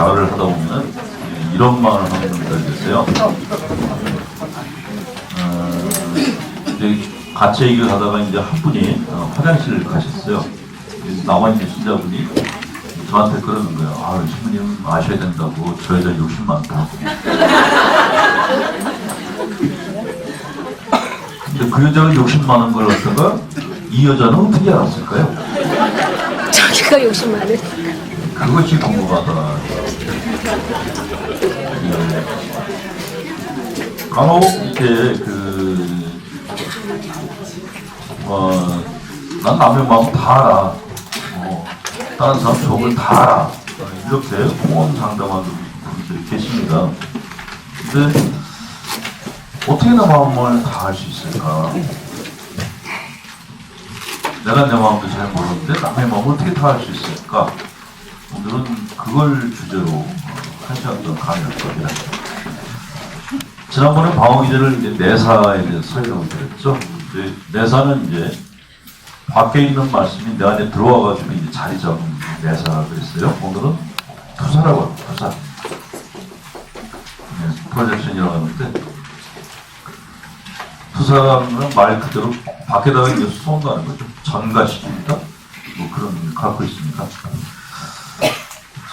대화를 하다 보면 이런 말을 하는 분들이 계세요. 같이 얘기를 하다가 이제 한 분이 화장실을 가셨어요. 나와 있는 신자분이 저한테 그러는 거예요. 아, 신부님 아셔야 된다고. 저 여자 욕심 많다고. 근데 그 여자가 욕심 많은 걸 갖다가 이 여자는 어떻게 알았을까요? 자기가 욕심 많은. 그것이 궁금하더라. 간혹 이렇게 난 남의 마음 다 알아. 다른 사람 속을 다 알아. 이렇게 공원 상담하는 분들이 계십니다. 근데 어떻게 내 마음을 다 알 수 있을까? 내가 내 마음도 잘 모르는데 남의 마음을 어떻게 다 알 수 있을까? 오늘은 그걸 주제로 한 시간 동안 강의할 겁니다. 지난번에 방어기제를 내사에 대해서 설명을 드렸죠. 내사는 이제 밖에 있는 말씀이 내 안에 들어와가지고 이제 자리 잡은 내사라고 그랬어요. 오늘은 투사라고 합니다. 투사. 프로젝션이라고 하는데, 투사는 말 그대로 밖에다가 이제 쏜다는 거죠. 전가시킵니다. 뭐 그런 의미를 갖고 있습니다.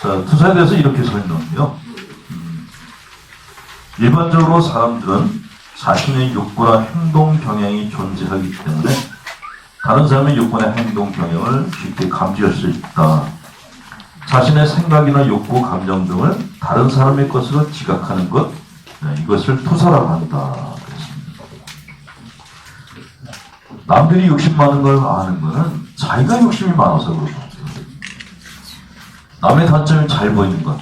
자, 투사에 대해서 이렇게 설명해요. 일반적으로 사람들은 자신의 욕구나 행동 경향이 존재하기 때문에 다른 사람의 욕구나 행동 경향을 쉽게 감지할 수 있다. 자신의 생각이나 욕구, 감정 등을 다른 사람의 것으로 지각하는 것, 이것을 투사라고 한다. 그랬습니다. 남들이 욕심 많은 걸 아는 것은 자기가 욕심이 많아서 그런 거죠. 남의 단점이 잘 보이는 것.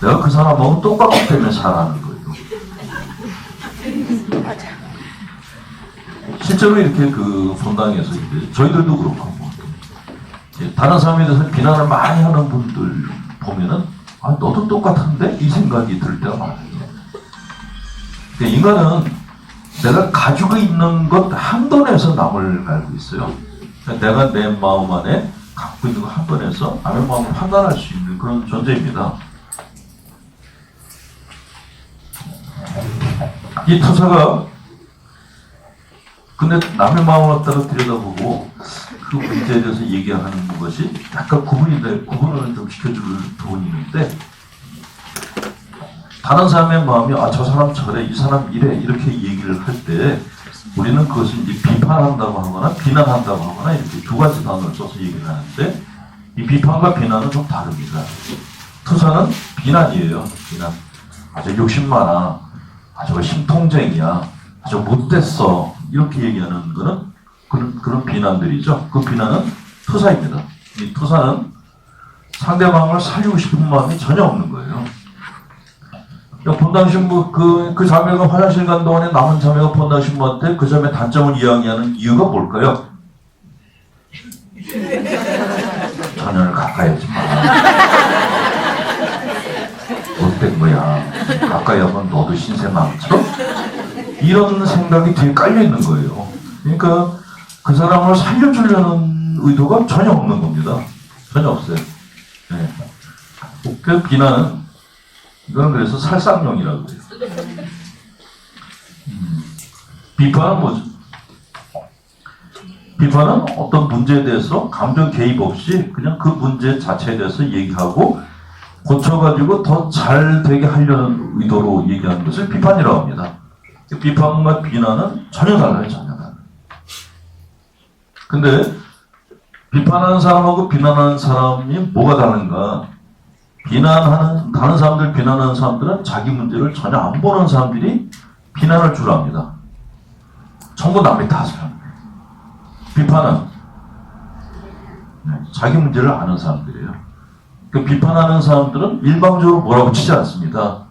내가 그 사람하고 똑같기 때문에 잘하는 거예요. 실제로 이렇게 본당에서 저희들도 그렇고 다른 사람에 대해서 비난을 많이 하는 분들 보면은 아, 너도 똑같은데? 이 생각이 들 때가 많아요. 인간은 내가 가지고 있는 것 한돈에서 남을 알고 있어요. 내가 내 마음 안에 갖고 있는 것 한돈에서 남의 마음을 판단할 수 있는 그런 존재입니다. 이 투사가 근데 남의 마음을 따라 들여다보고 그 문제에 대해서 얘기하는 것이 약간 구분을 좀 시켜줄 부분이 있는데, 다른 사람의 마음이 아, 저 사람 저래, 이 사람 이래, 이렇게 얘기를 할 때 우리는 그것을 이제 비판한다고 하거나 비난한다고 하거나 이렇게 두 가지 단어를 써서 얘기를 하는데, 이 비판과 비난은 좀 다릅니다. 투사는 비난이에요. 비난. 아, 저 욕심 많아. 아, 저거 심통쟁이야. 아, 저 못됐어. 이렇게 얘기하는 거는 그런 비난들이죠. 그 비난은 투사입니다. 이 투사는 상대방을 살리고 싶은 마음이 전혀 없는 거예요. 본당 신부 그 자매가 화장실 간 동안에 남은 자매가 본당 신부한테 그 자매 단점을 이야기하는 이유가 뭘까요? 자녀를 가까이 하지 마. 못된 거야. 가까이 하면 너도 신세 망쳐? 이런 생각이 뒤에 깔려 있는 거예요. 그러니까 그 사람을 살려주려는 의도가 전혀 없는 겁니다. 전혀 없어요. 네. 그 비난은 이건 그래서 살상용이라고 해요. 비판은 뭐죠? 비판은 어떤 문제에 대해서 감정 개입 없이 그냥 그 문제 자체에 대해서 얘기하고 고쳐가지고 더 잘 되게 하려는 의도로 얘기하는 것을 비판이라고 합니다. 비판과 비난은 전혀 달라요. 전혀 달라요. 근데 비판하는 사람하고 비난하는 사람이 뭐가 다른가? 다른 사람들 비난하는 사람들은 자기 문제를 전혀 안 보는 사람들이 비난을 주로 합니다. 전부 남의 탓을 합니다. 비판은 자기 문제를 아는 사람들이에요. 그 비판하는 사람들은 일방적으로 뭐라고 치지 않습니다.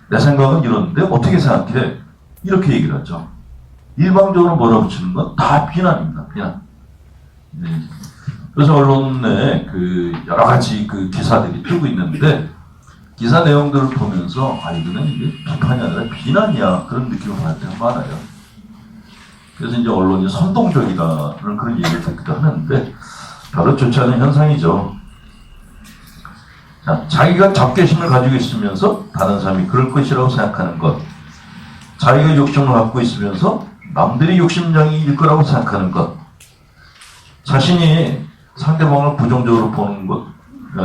내 생각은 이런데 어떻게 생각해? 이렇게 얘기를 하죠. 일방적으로 몰아붙이는 건 다 비난입니다. 비난. 네. 그래서 언론에 여러 가지 기사들이 뜨고 있는데, 기사 내용들을 보면서 이거는 이게 비판이 아니라 비난이야, 그런 느낌을 받을 때가 많아요. 그래서 이제 언론이 선동적이라는 그런 얘기를 듣기도 하는데 별로 좋지 않은 현상이죠. 자, 자기가 잡개심을 가지고 있으면서 다른 사람이 그럴 것이라고 생각하는 것. 자기가 욕심을 갖고 있으면서 남들이 욕심장이일 거라고 생각하는 것. 자신이 상대방을 부정적으로 보는 것.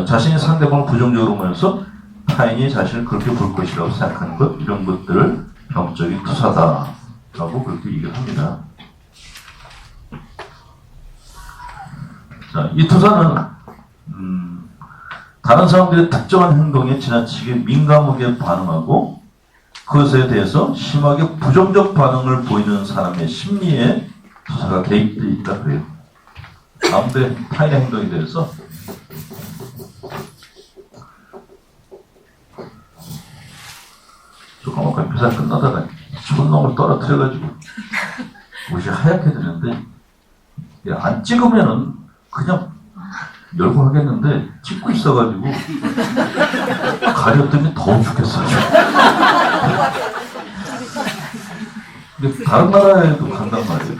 자신이 상대방을 부정적으로 보면서 타인이 자신을 그렇게 볼 것이라고 생각하는 것. 이런 것들을 병적인 투사다라고 그렇게 얘기를 합니다. 자, 이 투사는 다른 사람들의 특정한 행동에 지나치게 민감하게 반응하고 그것에 대해서 심하게 부정적 반응을 보이는 사람의 심리에 투사가 개입되어 있다 그래요. 남들의 타인의 행동에 대해서 조그맣게 회사 끝나다가 촌놈을 떨어뜨려가지고 옷이 하얗게 되는데 안 찍으면은 그냥 열고 하겠는데 찍고 있어가지고 가렸더니 더워 죽겠어요. 근데 다른 나라에도 간단 말이에요.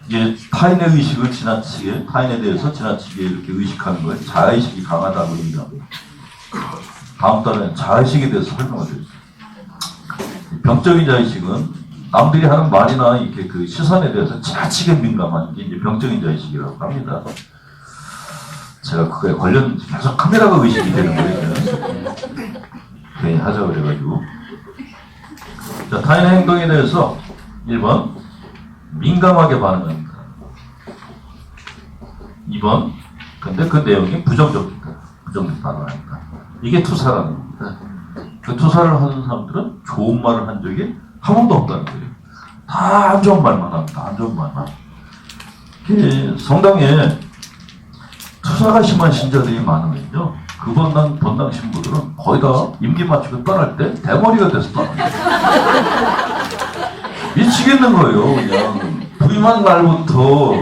이게 타인의 의식을 지나치게, 타인에 대해서 지나치게 이렇게 의식하는 거예요. 자아의식이 강하다고 얘기합니다. 다음 달에는 자아의식에 대해서 설명을 드리겠습니다. 병적인 자의식은 남들이 하는 말이나 이렇게 그 시선에 대해서 지나치게 민감한 게 이제 병적인 자의식이라고 합니다. 제가 그거에 관련 계속 카메라가 의식이 되는 거예요. 괜히 하자 그래가지고. 자, 타인의 행동에 대해서 1번 민감하게 반응합니다. 2번 근데 그 내용이 부정적이다. 부정적 반응합니다. 이게 투사라는 겁니다. 그 투사를 하는 사람들은 좋은 말을 한 적이 한 번도 없다는 거예요. 다 안 좋은 말만 합니다. 안 좋은 말만. 성당에 투사가 심한 신자들이 많으면요. 그 본당 신부들은 거의 다 임기 마치고 떠날 때 대머리가 돼서 떠납니다. 미치겠는 거예요. 그냥 부임한 날부터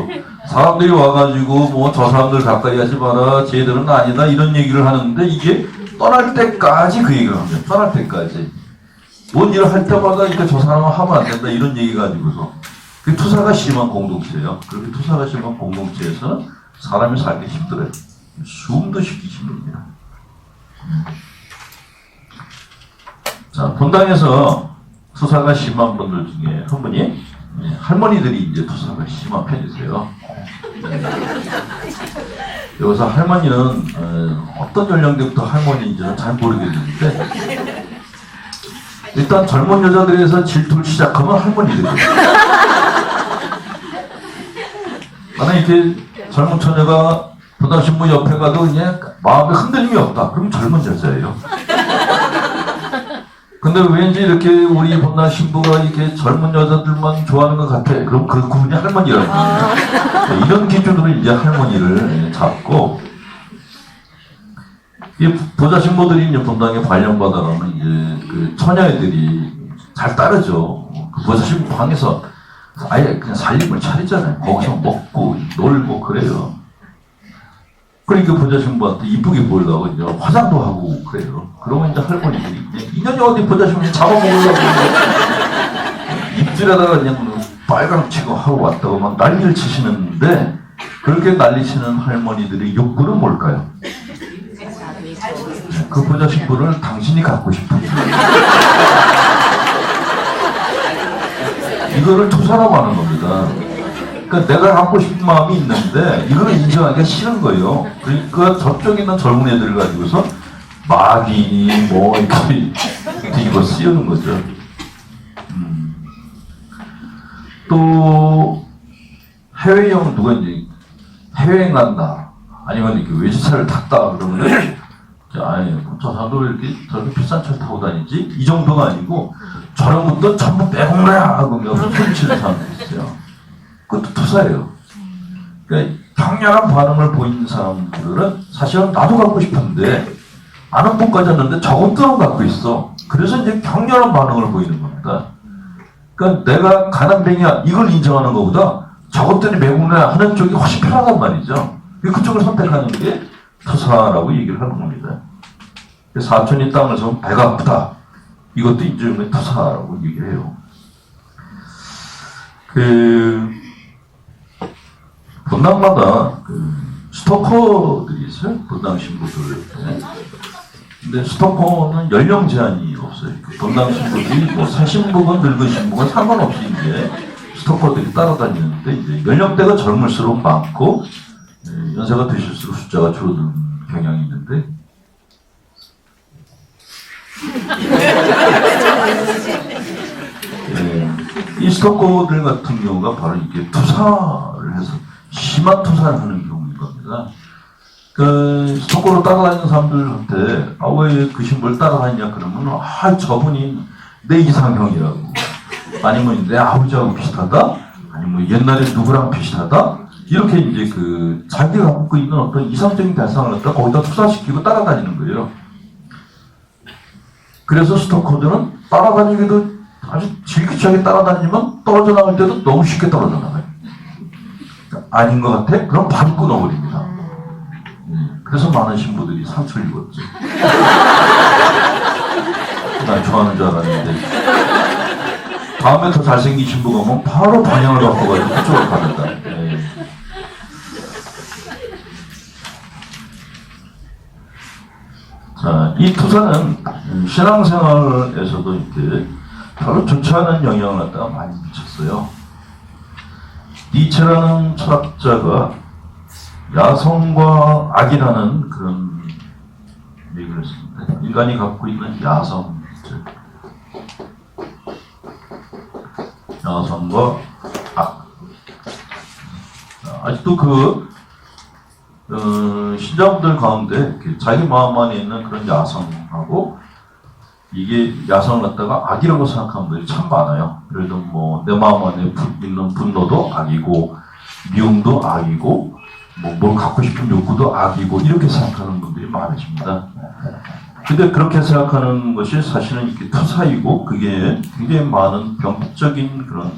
사람들이 와가지고 뭐 저 사람들 가까이 하지 마라. 쟤들은 아니다. 이런 얘기를 하는데 이게 떠날 때까지 그 얘기를 합니다. 떠날 때까지. 뭔 일을 할 때마다 이렇게 저 사람은 하면 안 된다. 이런 얘기 가지고서. 그 투사가 심한 공동체예요. 그렇게 투사가 심한 공동체에서는 사람이 살기 힘들어요. 숨도 쉬기 힘듭니다. 자, 본당에서 투사가 심한 분들 중에 한 분이 할머니들이 이제 투사가 심한 편이세요. 여기서 할머니는 어떤 연령대부터 할머니인지는 잘 모르겠는데 일단 젊은 여자들에서 질투를 시작하면 할머니들이에요. 만약 이렇게 젊은 처녀가 본당신부 옆에 가도 그냥 마음에 흔들림이 없다. 그럼 젊은 여자예요. 근데 왠지 이렇게 우리 본당신부가 이렇게 젊은 여자들만 좋아하는 것 같아. 그럼 그 그분이 할머니라는 거예요. 이런 기준으로 이제 할머니를 잡고 이 보좌신부들이 이제 본당에 발령받아가면 이제 그 처녀애들이 잘 따르죠. 그 보좌신부 방에서 아예 그냥 살림을 차리잖아요. 거기서 먹고 놀고 그래요. 그러니까 보좌신부한테 이쁘게 보이려고 이제 화장도 하고 그래요. 그러면 이제 할머니들이 이제 인연이 어디 보좌신부 잡아먹으려고 입술에다가 그냥 빨강 치고 하고 왔다고 막 난리를 치시는데 그렇게 난리치는 할머니들의 욕구는 뭘까요? 그 보좌신부를 당신이 갖고 싶은 이거를 투사라고 하는 겁니다. 그러니까 내가 갖고 싶은 마음이 있는데 이걸 인정하기가 싫은 거예요. 그러니까 저쪽에 있는 젊은 애들 가지고서 마귀니 뭐 이렇게 뒤집어 씌우는 거죠. 또 해외여행 누가 이제 해외여행 간다 아니면 이렇게 외제차를 탔다 그러면 아니 저 사람도 왜 이렇게 저렇게 비싼 차를 타고 다니지? 이 정도가 아니고 저런 것도 전부 빼먹나야 하고 소리치는 사람도 있어요. 그것도 투사예요. 그러니까 격렬한 반응을 보이는 사람들은 사실은 나도 갖고 싶은데 아는 분까지 왔는데 저것들은 갖고 있어. 그래서 이제 격렬한 반응을 보이는 겁니다. 그러니까 내가 가난뱅이야 이걸 인정하는 것보다 저것들이 매국노야 하는 쪽이 훨씬 편하단 말이죠. 그쪽을 선택하는 게 투사라고 얘기를 하는 겁니다. 사촌이 땅을 사면 배가 아프다. 이것도 일종의 투사라고 얘기해요. 그 본당마다 그 스토커들이 있어요. 본당 신부들. 근데 스토커는 연령 제한이 없어요. 그 본당 신부들이 뭐 새 신부건 늙은 신부건 상관없이 이제 스토커들이 따라다니는데 이제 연령대가 젊을수록 많고 연세가 드실수록 숫자가 줄어드는 경향이 있는데 이 스토커들 같은 경우가 바로 이게 투사를 해서 심한 투사를 하는 경우인 겁니다. 그 스토커로 따라다니는 사람들한테 왜 그 신부를 따라다니냐 그러면 저분이 내 이상형이라고 아니면 내 아버지하고 비슷하다 아니면 옛날에 누구랑 비슷하다 이렇게 이제 그 자기가 갖고 있는 어떤 이상적인 대상을 갖다 거기다 투사시키고 따라다니는 거예요. 그래서 스토커들은 따라다니기도 아주 질기차게 따라다니면 떨어져 나갈 때도 너무 쉽게 떨어져 나가요. 아닌 것 같아? 그럼 바로 끊어버립니다. 그래서 많은 신부들이 상처를 입었죠. 난 좋아하는 줄 알았는데 다음에 더 잘생긴 신부가 오면 바로 방향을 바꿔가지고 그쪽으로 가는다. 자, 이 투사는 신앙생활에서도 이렇게 별로 좋지 않은 영향을 갖다가 많이 미쳤어요. 니체라는 철학자가 야성과 악이라는 그런 얘기를 했습니다. 인간이 갖고 있는 야성, 야성과 악. 아직도 신자분들 가운데 자기 마음 안에 있는 그런 야성하고 이게 야성을 갖다가 악이라고 생각하는 분들이 참 많아요. 그래도 뭐 내 마음 안에 있는 분노도 악이고 미움도 악이고 뭐 뭘 갖고 싶은 욕구도 악이고 이렇게 생각하는 분들이 많으십니다. 근데 그렇게 생각하는 것이 사실은 이렇게 투사이고 그게 굉장히 많은 병적인 그런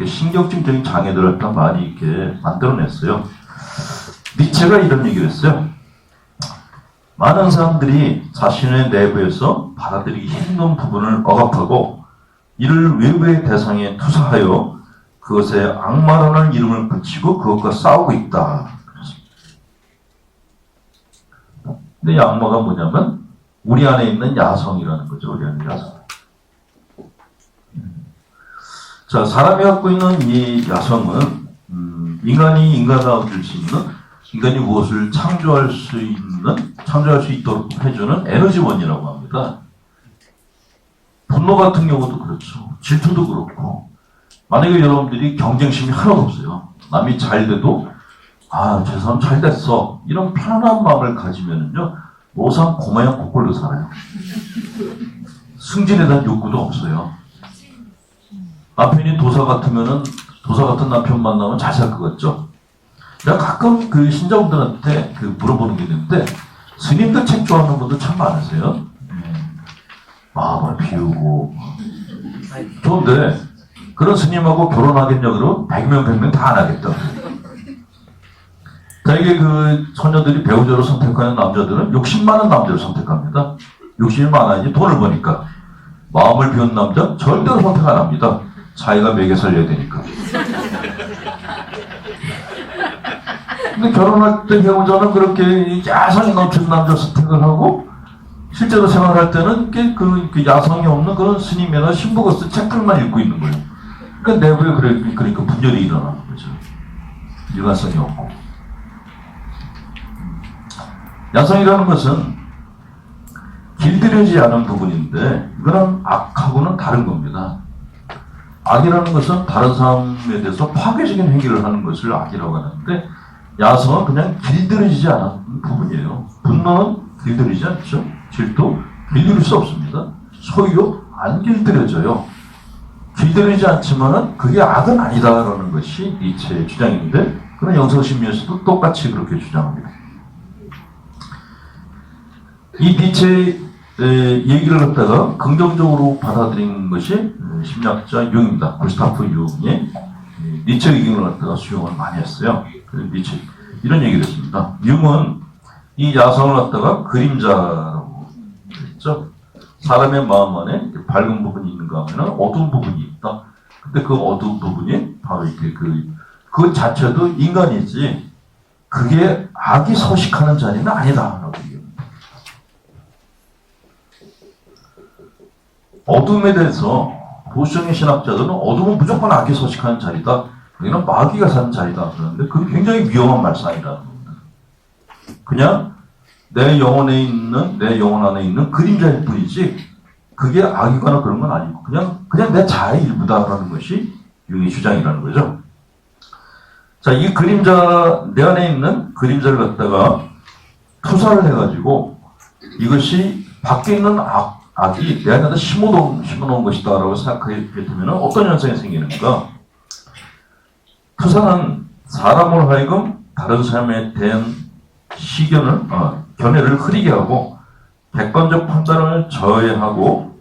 신경증적인 장애들을 다 많이 이렇게 만들어냈어요. 니체가 이런 얘기를 했어요. 많은 사람들이 자신의 내부에서 받아들이기 힘든 부분을 억압하고 이를 외부의 대상에 투사하여 그것에 악마라는 이름을 붙이고 그것과 싸우고 있다. 근데 이 악마가 뭐냐면 우리 안에 있는 야성이라는 거죠. 우리 안에 야성. 자, 사람이 갖고 있는 이 야성은 인간이 인간다워질 수 있는 인간이 무엇을 창조할 수 있도록 해주는 에너지원이라고 합니다. 분노 같은 경우도 그렇죠. 질투도 그렇고. 만약에 여러분들이 경쟁심이 하나도 없어요. 남이 잘 돼도 저 사람 잘 됐어. 이런 편안한 마음을 가지면은요, 노상 고마양 고꼴로 살아요. 승진에 대한 욕구도 없어요. 남편이 도사 같으면은 도사 같은 남편 만나면 잘 살 것 같죠? 내가 가끔 그 신자분들한테 물어보는 게 있는데 스님들 책 좋아하는 분들 참 많으세요. 마음을 비우고 좋은데 그런 스님하고 결혼하겠냐 그러면 100명 100명 다 안 하겠다. 대개 그 소녀들이 배우자로 선택하는 남자들은 욕심 많은 남자를 선택합니다. 욕심이 많아야지 돈을 버니까. 마음을 비운 남자 절대로 선택 안 합니다. 자기가 먹여 살려야 되니까. 근데 결혼할 때 배우자는 그렇게 야성이 넘치는 남자 선택을 하고 실제로 생활할 때는 그 야성이 없는 그런 스님이나 신부가 쓴 책들만 읽고 있는 거예요. 그러니까 내부에 그러니까 분열이 일어나는 거죠. 일관성이 없고. 야성이라는 것은 길들여지지 않은 부분인데 이거는 악하고는 다른 겁니다. 악이라는 것은 다른 사람에 대해서 파괴적인 행위를 하는 것을 악이라고 하는데 야성은 그냥 길들여지지 않은 부분이에요. 분노는 길들이지 않죠. 질투 길들일 수 없습니다. 소유욕 안 길들여져요. 길들이지 않지만은 그게 악은 아니다라는 것이 니체의 주장인데 그런 영성심리에서도 똑같이 그렇게 주장합니다. 이 니체의 얘기를 갖다가 긍정적으로 받아들인 것이 심리학자 융입니다. 구스타프 융이 니체 의견을 갖다가 수용을 많이 했어요. 니체 이런 얘기를 했습니다. 융은 이 야성을 갖다가 그림자라고 했죠. 사람의 마음 안에 밝은 부분이 있는가 하면 어두운 부분이 있다. 근데 그 어두운 부분이 바로 이렇게 그 자체도 인간이지 그게 악이 서식하는 자리는 아니다라고 얘기합니다. 어둠에 대해서 보수적인 신학자들은 어둠은 무조건 악이 서식하는 자리다. 여기는 마귀가 사는 자리다. 그러는데 그건 굉장히 위험한 말씀이라는 겁니다. 그냥 내 영혼 안에 있는 그림자일 뿐이지 그게 악이거나 그런 건 아니고 그냥 내 자아의 일부다라는 것이 융의 주장이라는 거죠. 자, 이 그림자, 내 안에 있는 그림자를 갖다가 투사를 해가지고 이것이 밖에 있는 악이 내 안에다 심어놓은 것이다라고 생각하게 되면 어떤 현상이 생기는가? 투사는 사람을 하여금 다른 사람에 대한 견해를 흐리게 하고 객관적 판단을 저해하고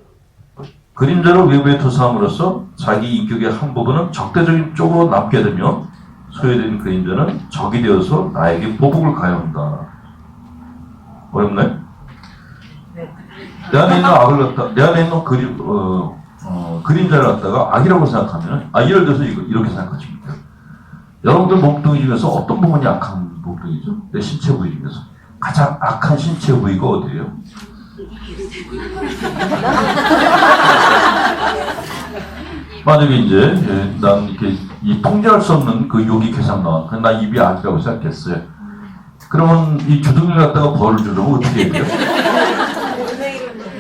그림자를 외부에 투사함으로써 자기 인격의 한 부분은 적대적인 쪽으로 남게 되며 소외된 그림자는 적이 되어서 나에게 보복을 가해한다. 어렵나요? 내 안에 있는 그림자를 갖다가 악이라고 생각하면 예를 들어서 이렇게 생각하시면 돼요. 여러분들 몸뚱이 중에서 어떤 부분이 악한 몸뚱이죠? 내 신체 부위 중에서 가장 악한 신체 부위가 어디예요? 만약에 이제 난 이렇게 통제할 수 없는 그 욕이 계속 나와. 나 입이 악이라고 생각했어요. 그러면 이 주둥이를 갖다가 벌을 주려면 어떻게 해야 돼요?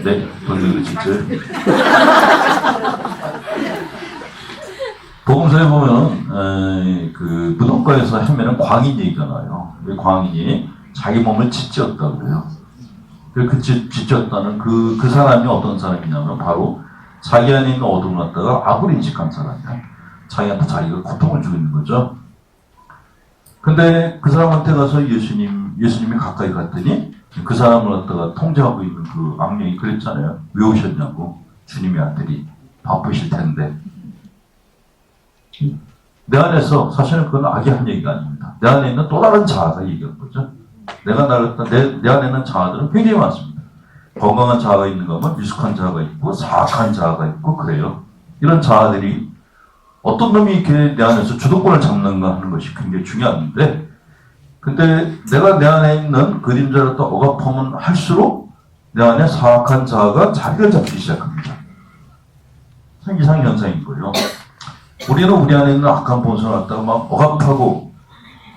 네, 돌리고 진짜. 복음서에 보면 그 무덤가에서 헤매는 광인 얘기가 나요. 광인이 자기 몸을 짓지었다고 그래요. 그 짓지었다는 그 사람이 어떤 사람이냐면 바로 자기 안에 있는 어둠을 갖다가 악으로 인식한 사람이야. 자기한테 자기가 고통을 주고 있는 거죠. 근데 그 사람한테 가서 예수님이 가까이 갔더니 그 사람을 갖다가 통제하고 있는 그 악령이 그랬잖아요. 왜 오셨냐고. 주님의 아들이 바쁘실 텐데. 내 안에서 사실은 그건 악이 한 얘기가 아닙니다. 내 안에 있는 또 다른 자아가 얘기한 거죠. 내 안에 있는 자아들은 굉장히 많습니다. 건강한 자아가 있는가 하면 미숙한 자아가 있고 사악한 자아가 있고 그래요. 이런 자아들이 어떤 놈이 이렇게 내 안에서 주도권을 잡는가 하는 것이 굉장히 중요한데 근데 내가 내 안에 있는 그림자를 또 억압하면 할수록 내 안에 사악한 자아가 자리를 잡기 시작합니다. 이상 현상인 거예요. 우리는 우리 안에 있는 악한 본성을 갖다가 막 억압하고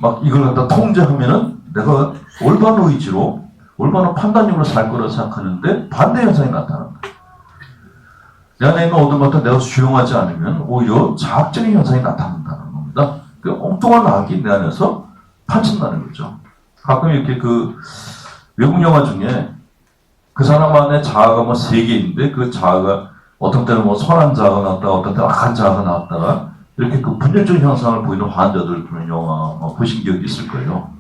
막 이걸 갖다 통제하면은 내가 올바른 의지로 올바른 판단력으로 살 거라고 생각하는데 반대 현상이 나타납니다. 내 안에 있는 어둠 갖다 내가 수용하지 않으면 오히려 자학적인 현상이 나타난다는 겁니다. 그 엉뚱한 악이 내 안에서 판친다는 거죠. 가끔 이렇게 그 외국 영화 중에 그 사람 안에 자아가 뭐 3개인데 그 자아가 어떤 때는 뭐 선한 자아가 나왔다가 어떤 때는 악한 자아가 나왔다가 이렇게 그 분열적인 현상을 보이는 환자들 그런 영화 보신 기억이 있을 거예요.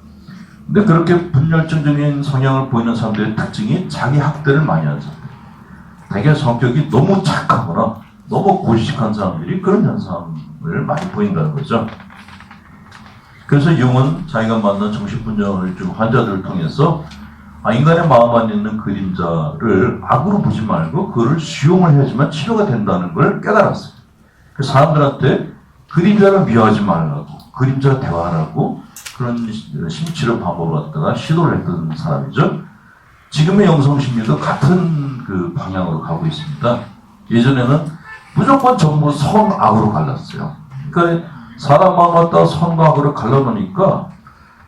근데 그렇게 분열적인 성향을 보이는 사람들의 특징이 자기 학대를 많이 하는 사람들. 되게 성격이 너무 착하거나 너무 고지식한 사람들이 그런 현상을 많이 보인다는 거죠. 그래서 융은 자기가 만난 정신분열증 환자들을 통해서 인간의 마음 안에 있는 그림자를 악으로 보지 말고 그를 수용을 해야지만 치료가 된다는 걸 깨달았어요. 그래서 사람들한테 그림자를 미워하지 말라고 그림자 대화하라고 그런 심치료 방법을 갖다가 시도를 했던 사람이죠. 지금의 영성심리도 같은 그 방향으로 가고 있습니다. 예전에는 무조건 전부 선악으로 갈랐어요. 그러니까 사람 마음 갖다가 선과 악으로 갈라놓으니까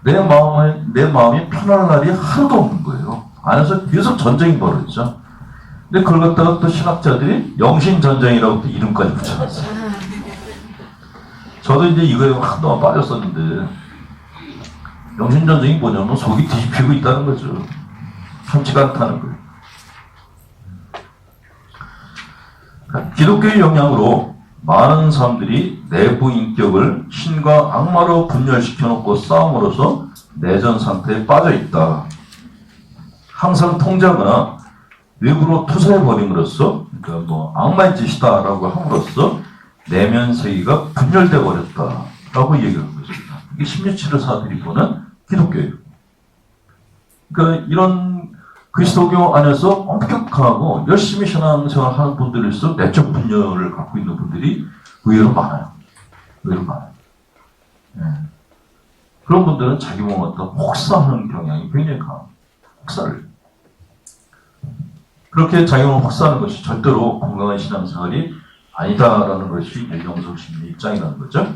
내 마음이 편안한 날이 하나도 없는 거예요. 안에서 계속 전쟁이 벌어지죠. 근데 그걸 갖다가 또 신학자들이 영신전쟁이라고 또 이름까지 붙여놨어요. 저도 이제 이거에 한동안 빠졌었는데 영신전쟁이 뭐냐면 속이 뒤집히고 있다는 거죠. 편치가 않다는 거예요. 기독교의 영향으로 많은 사람들이 내부 인격을 신과 악마로 분열시켜놓고 싸움으로써 내전 상태에 빠져있다. 항상 통제하거나 외부로 투사해버림으로써 그러니까 뭐 악마의 짓이다라고 함으로써 내면 세계가 분열되어 버렸다라고 얘기하는 것입니다. 이게 심리치료사들이 보는 기독교예요. 그러니까 이런 그리스도교 안에서 엄격하고 열심히 신앙생활 하는 분들일수록 내적 분열을 갖고 있는 분들이 의외로 많아요. 의외로 많아요. 예. 그런 분들은 자기 몸을 갖다 혹사하는 경향이 굉장히 강합니다. 혹사를. 그렇게 자기 몸을 혹사하는 것이 절대로 건강한 신앙생활이 아니다라는 것이 윤영석 씨의 입장이라는 거죠.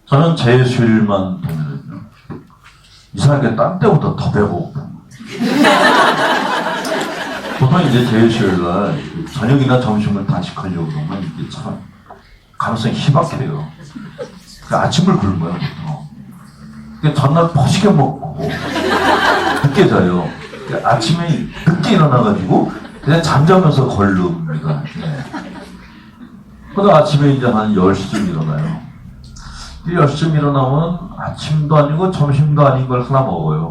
저는 제 수일만 보면은요, 이상하게 딴 때보다 더 배고프고. 보통 이제 제 수일날 저녁이나 점심을 단식하려고 그러면 이게 참 가능성이 희박해요. 아침을 굶어요, 보통. 전날 퍼지게 먹고 늦게 자요. 아침에 늦게 일어나가지고 그냥 잠자면서 걸릅니다. 네. 그러다 아침에 이제 한 10시쯤 일어나요. 10시쯤 일어나면 아침도 아니고 점심도 아닌 걸 하나 먹어요.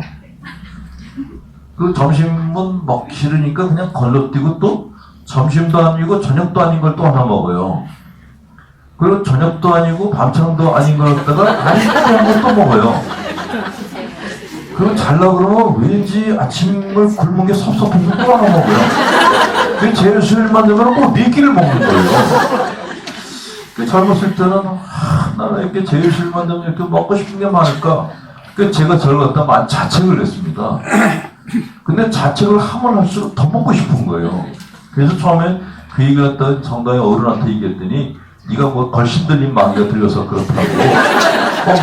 그 점심은 먹기 싫으니까 그냥 건너뛰고 또 점심도 아니고 저녁도 아닌 걸 또 하나 먹어요. 그리고 저녁도 아니고 밤처럼도 아닌 걸 갖다가 아닌 걸 또 먹어요. 그리고 잘라고 그러면 왠지 아침을 굶은 게 섭섭해서 또 하나 먹어요. 그 제일 수일만 되면 꼭 4끼를 먹는 거예요. 젊었을 때는 나는 이렇게 제일 수일만 되면 이렇게 먹고 싶은 게 많을까? 제가 저를 갖다 자책을 했습니다. 근데 자책을 하면 할수록 더 먹고 싶은 거예요. 그래서 처음에 그 얘기를 갖다 정당의 어른한테 얘기했더니 네가 뭐 걸신들린 마귀가 들려서 그렇다고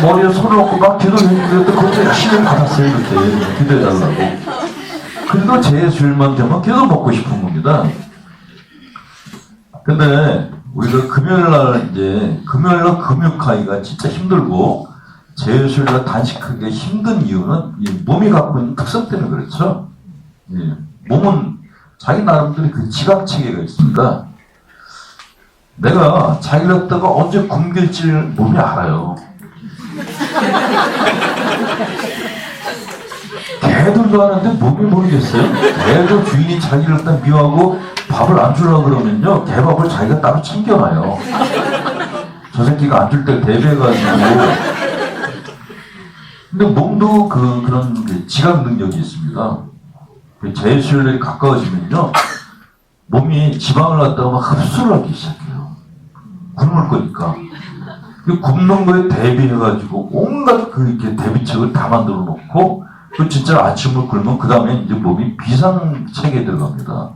머리에 손을 얹고 막 기도해주고 그것도 열심히 받았어요. 이렇게 기도해달라고. 그래도 제 주일만 되면 계속 먹고 싶은 겁니다. 근데 우리가 금요일날 금요일날 금육하기가 진짜 힘들고 제 주일날 단식하기가 힘든 이유는 이 몸이 갖고 있는 특성 때문에 그렇죠. 예. 몸은 자기 나름대로 그 지각체계가 있습니다. 내가 자기를 갖다가 언제 굶길지 몸이 알아요. 개들도 하는데 몸이 모르겠어요. 개도 주인이 자기를 갖다 미워하고 밥을 안 주려고 그러면요, 개밥을 자기가 따로 챙겨놔요. 저 새끼가 안 줄 때 대비해가지고. 근데 몸도 그런 지각 능력이 있습니다. 제수혈이 가까워지면요, 몸이 지방을 갖다가 막 흡수를 하기 시작해요. 굶을 거니까. 굶는 거에 대비해가지고 온갖 이렇게 대비책을 다 만들어 놓고, 진짜 아침을 굶으면 그 다음에 이제 몸이 비상체계에 들어갑니다.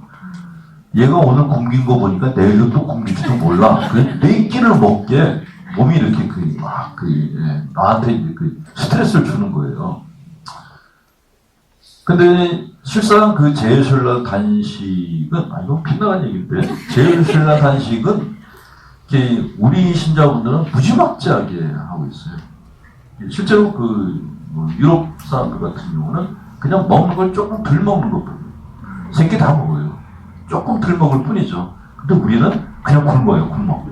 얘가 오늘 굶긴 거 보니까 내일도 또 굶길지도 몰라. 네 끼를 먹게 몸이 이렇게 나한테 이제 스트레스를 주는 거예요. 근데 실상 그 제수혈날 단식은, 이건 빗나간 얘기인데, 제수혈날 단식은 우리 신자분들은 무지막지하게 하고 있어요. 실제로 유럽 사람들 같은 경우는 그냥 먹는 걸 조금 덜 먹는 것뿐이에요. 생기 다 먹어요. 조금 덜 먹을 뿐이죠. 근데 우리는 그냥 굶어요, 굶어.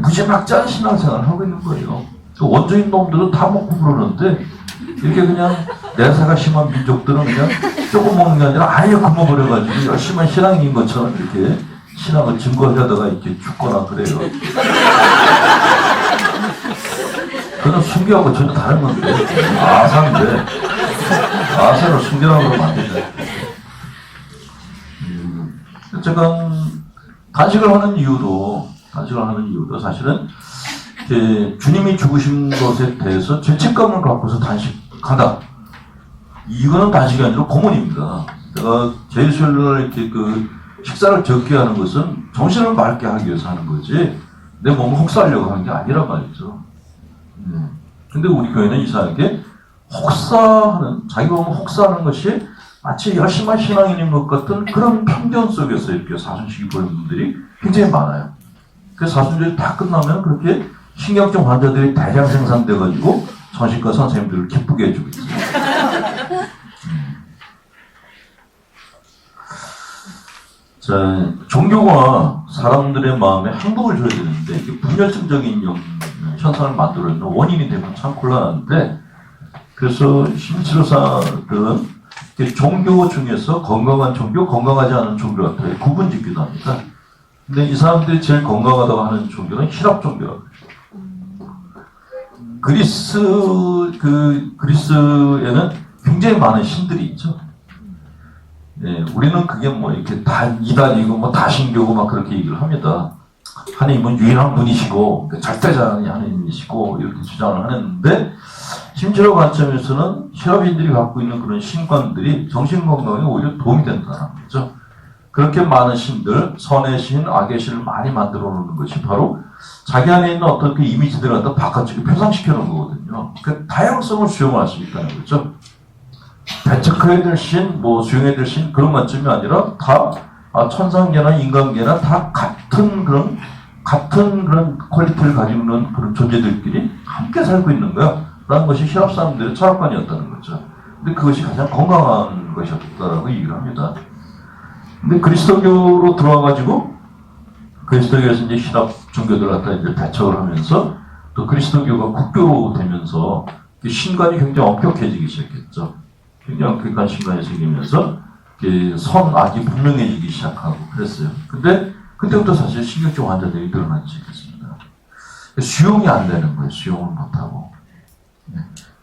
무지막지한 신앙생활을 하고 있는 거예요. 원주민 놈들은 다 먹고 그러는데, 이렇게 그냥 내사가 심한 민족들은 그냥 조금 먹는 게 아니라 아예 굶어버려가지고 열심히 신앙인 것처럼 이렇게 신앙을 증거하려다가 이렇게 죽거나 그래요. 그건 순교하고 전혀 다른 건데, 아사인데, 아사를 순교라고 그러면 안 되죠. 어쨌건, 단식을 하는 이유도 사실은, 주님이 죽으신 것에 대해서 죄책감을 갖고서 단식한다. 이거는 단식이 아니라 고문입니다. 내가 제수혈날 이렇게 식사를 적게 하는 것은 정신을 맑게 하기 위해서 하는 거지, 내 몸을 혹사하려고 하는 게 아니란 말이죠. 근데 우리 교회는 이상하게 자기 몸을 혹사하는 것이 마치 열심한 신앙인인 것 같은 그런 편견 속에서 이렇게 사순식이 보이는 분들이 굉장히 많아요. 그 사순절이 다 끝나면 그렇게 신경증 환자들이 대량 생산돼가지고 정신과 선생님들을 기쁘게 해주고 있어요. 자, 종교가 사람들의 마음에 행복을 줘야 되는데 이게 분열증적인 현상을 만들어내는 원인이 되면 참 곤란한데, 그래서 심치료사들은 종교 중에서 건강한 종교, 건강하지 않은 종교 같은 걸 구분짓기도 합니다. 근데 이 사람들이 제일 건강하다고 하는 종교는 힐압 종교라고 해요. 그리스에는 굉장히 많은 신들이 있죠. 예, 우리는 그게 뭐 이렇게 다 이단이고 뭐 다신교고 막 그렇게 얘기를 합니다. 하나님은 유일한 분이시고 절대자는 하나님이시고 이렇게 주장을 하는데 심지어 관점에서는 혈압인들이 갖고 있는 그런 신관들이 정신건강에 오히려 도움이 된다는 거죠. 그렇게 많은 신들, 선의 신, 악의 신을 많이 만들어 놓는 것이 바로 자기 안에 있는 어떤 그 이미지들을 갖다 바깥쪽에 표상시켜 놓은 거거든요. 그 다양성을 수용할 수 있다는 거죠. 배척해야 될 신, 뭐 수용해야 될 신 그런 관점이 아니라 다 천상계나 인간계나 다 같은 그런 퀄리티를 가지고 있는 그런 존재들끼리 함께 살고 있는 거야. 라는 것이 힐랍 사람들의 철학관이었다는 거죠. 근데 그것이 가장 건강한 것이었다라고 얘기를 합니다. 근데 그리스도교로 들어와가지고 그리스도교에서 이제 힐랍 종교들 갖다 이제 배척을 하면서 또 그리스도교가 국교로 되면서 신관이 굉장히 엄격해지기 시작했죠. 굉장히 엄격한 신관이 생기면서 선악이 분명해지기 시작하고 그랬어요. 근데 그때부터 사실 신경증 환자들이 늘어나기 시작했습니다. 수용이 안 되는 거예요. 수용을 못하고.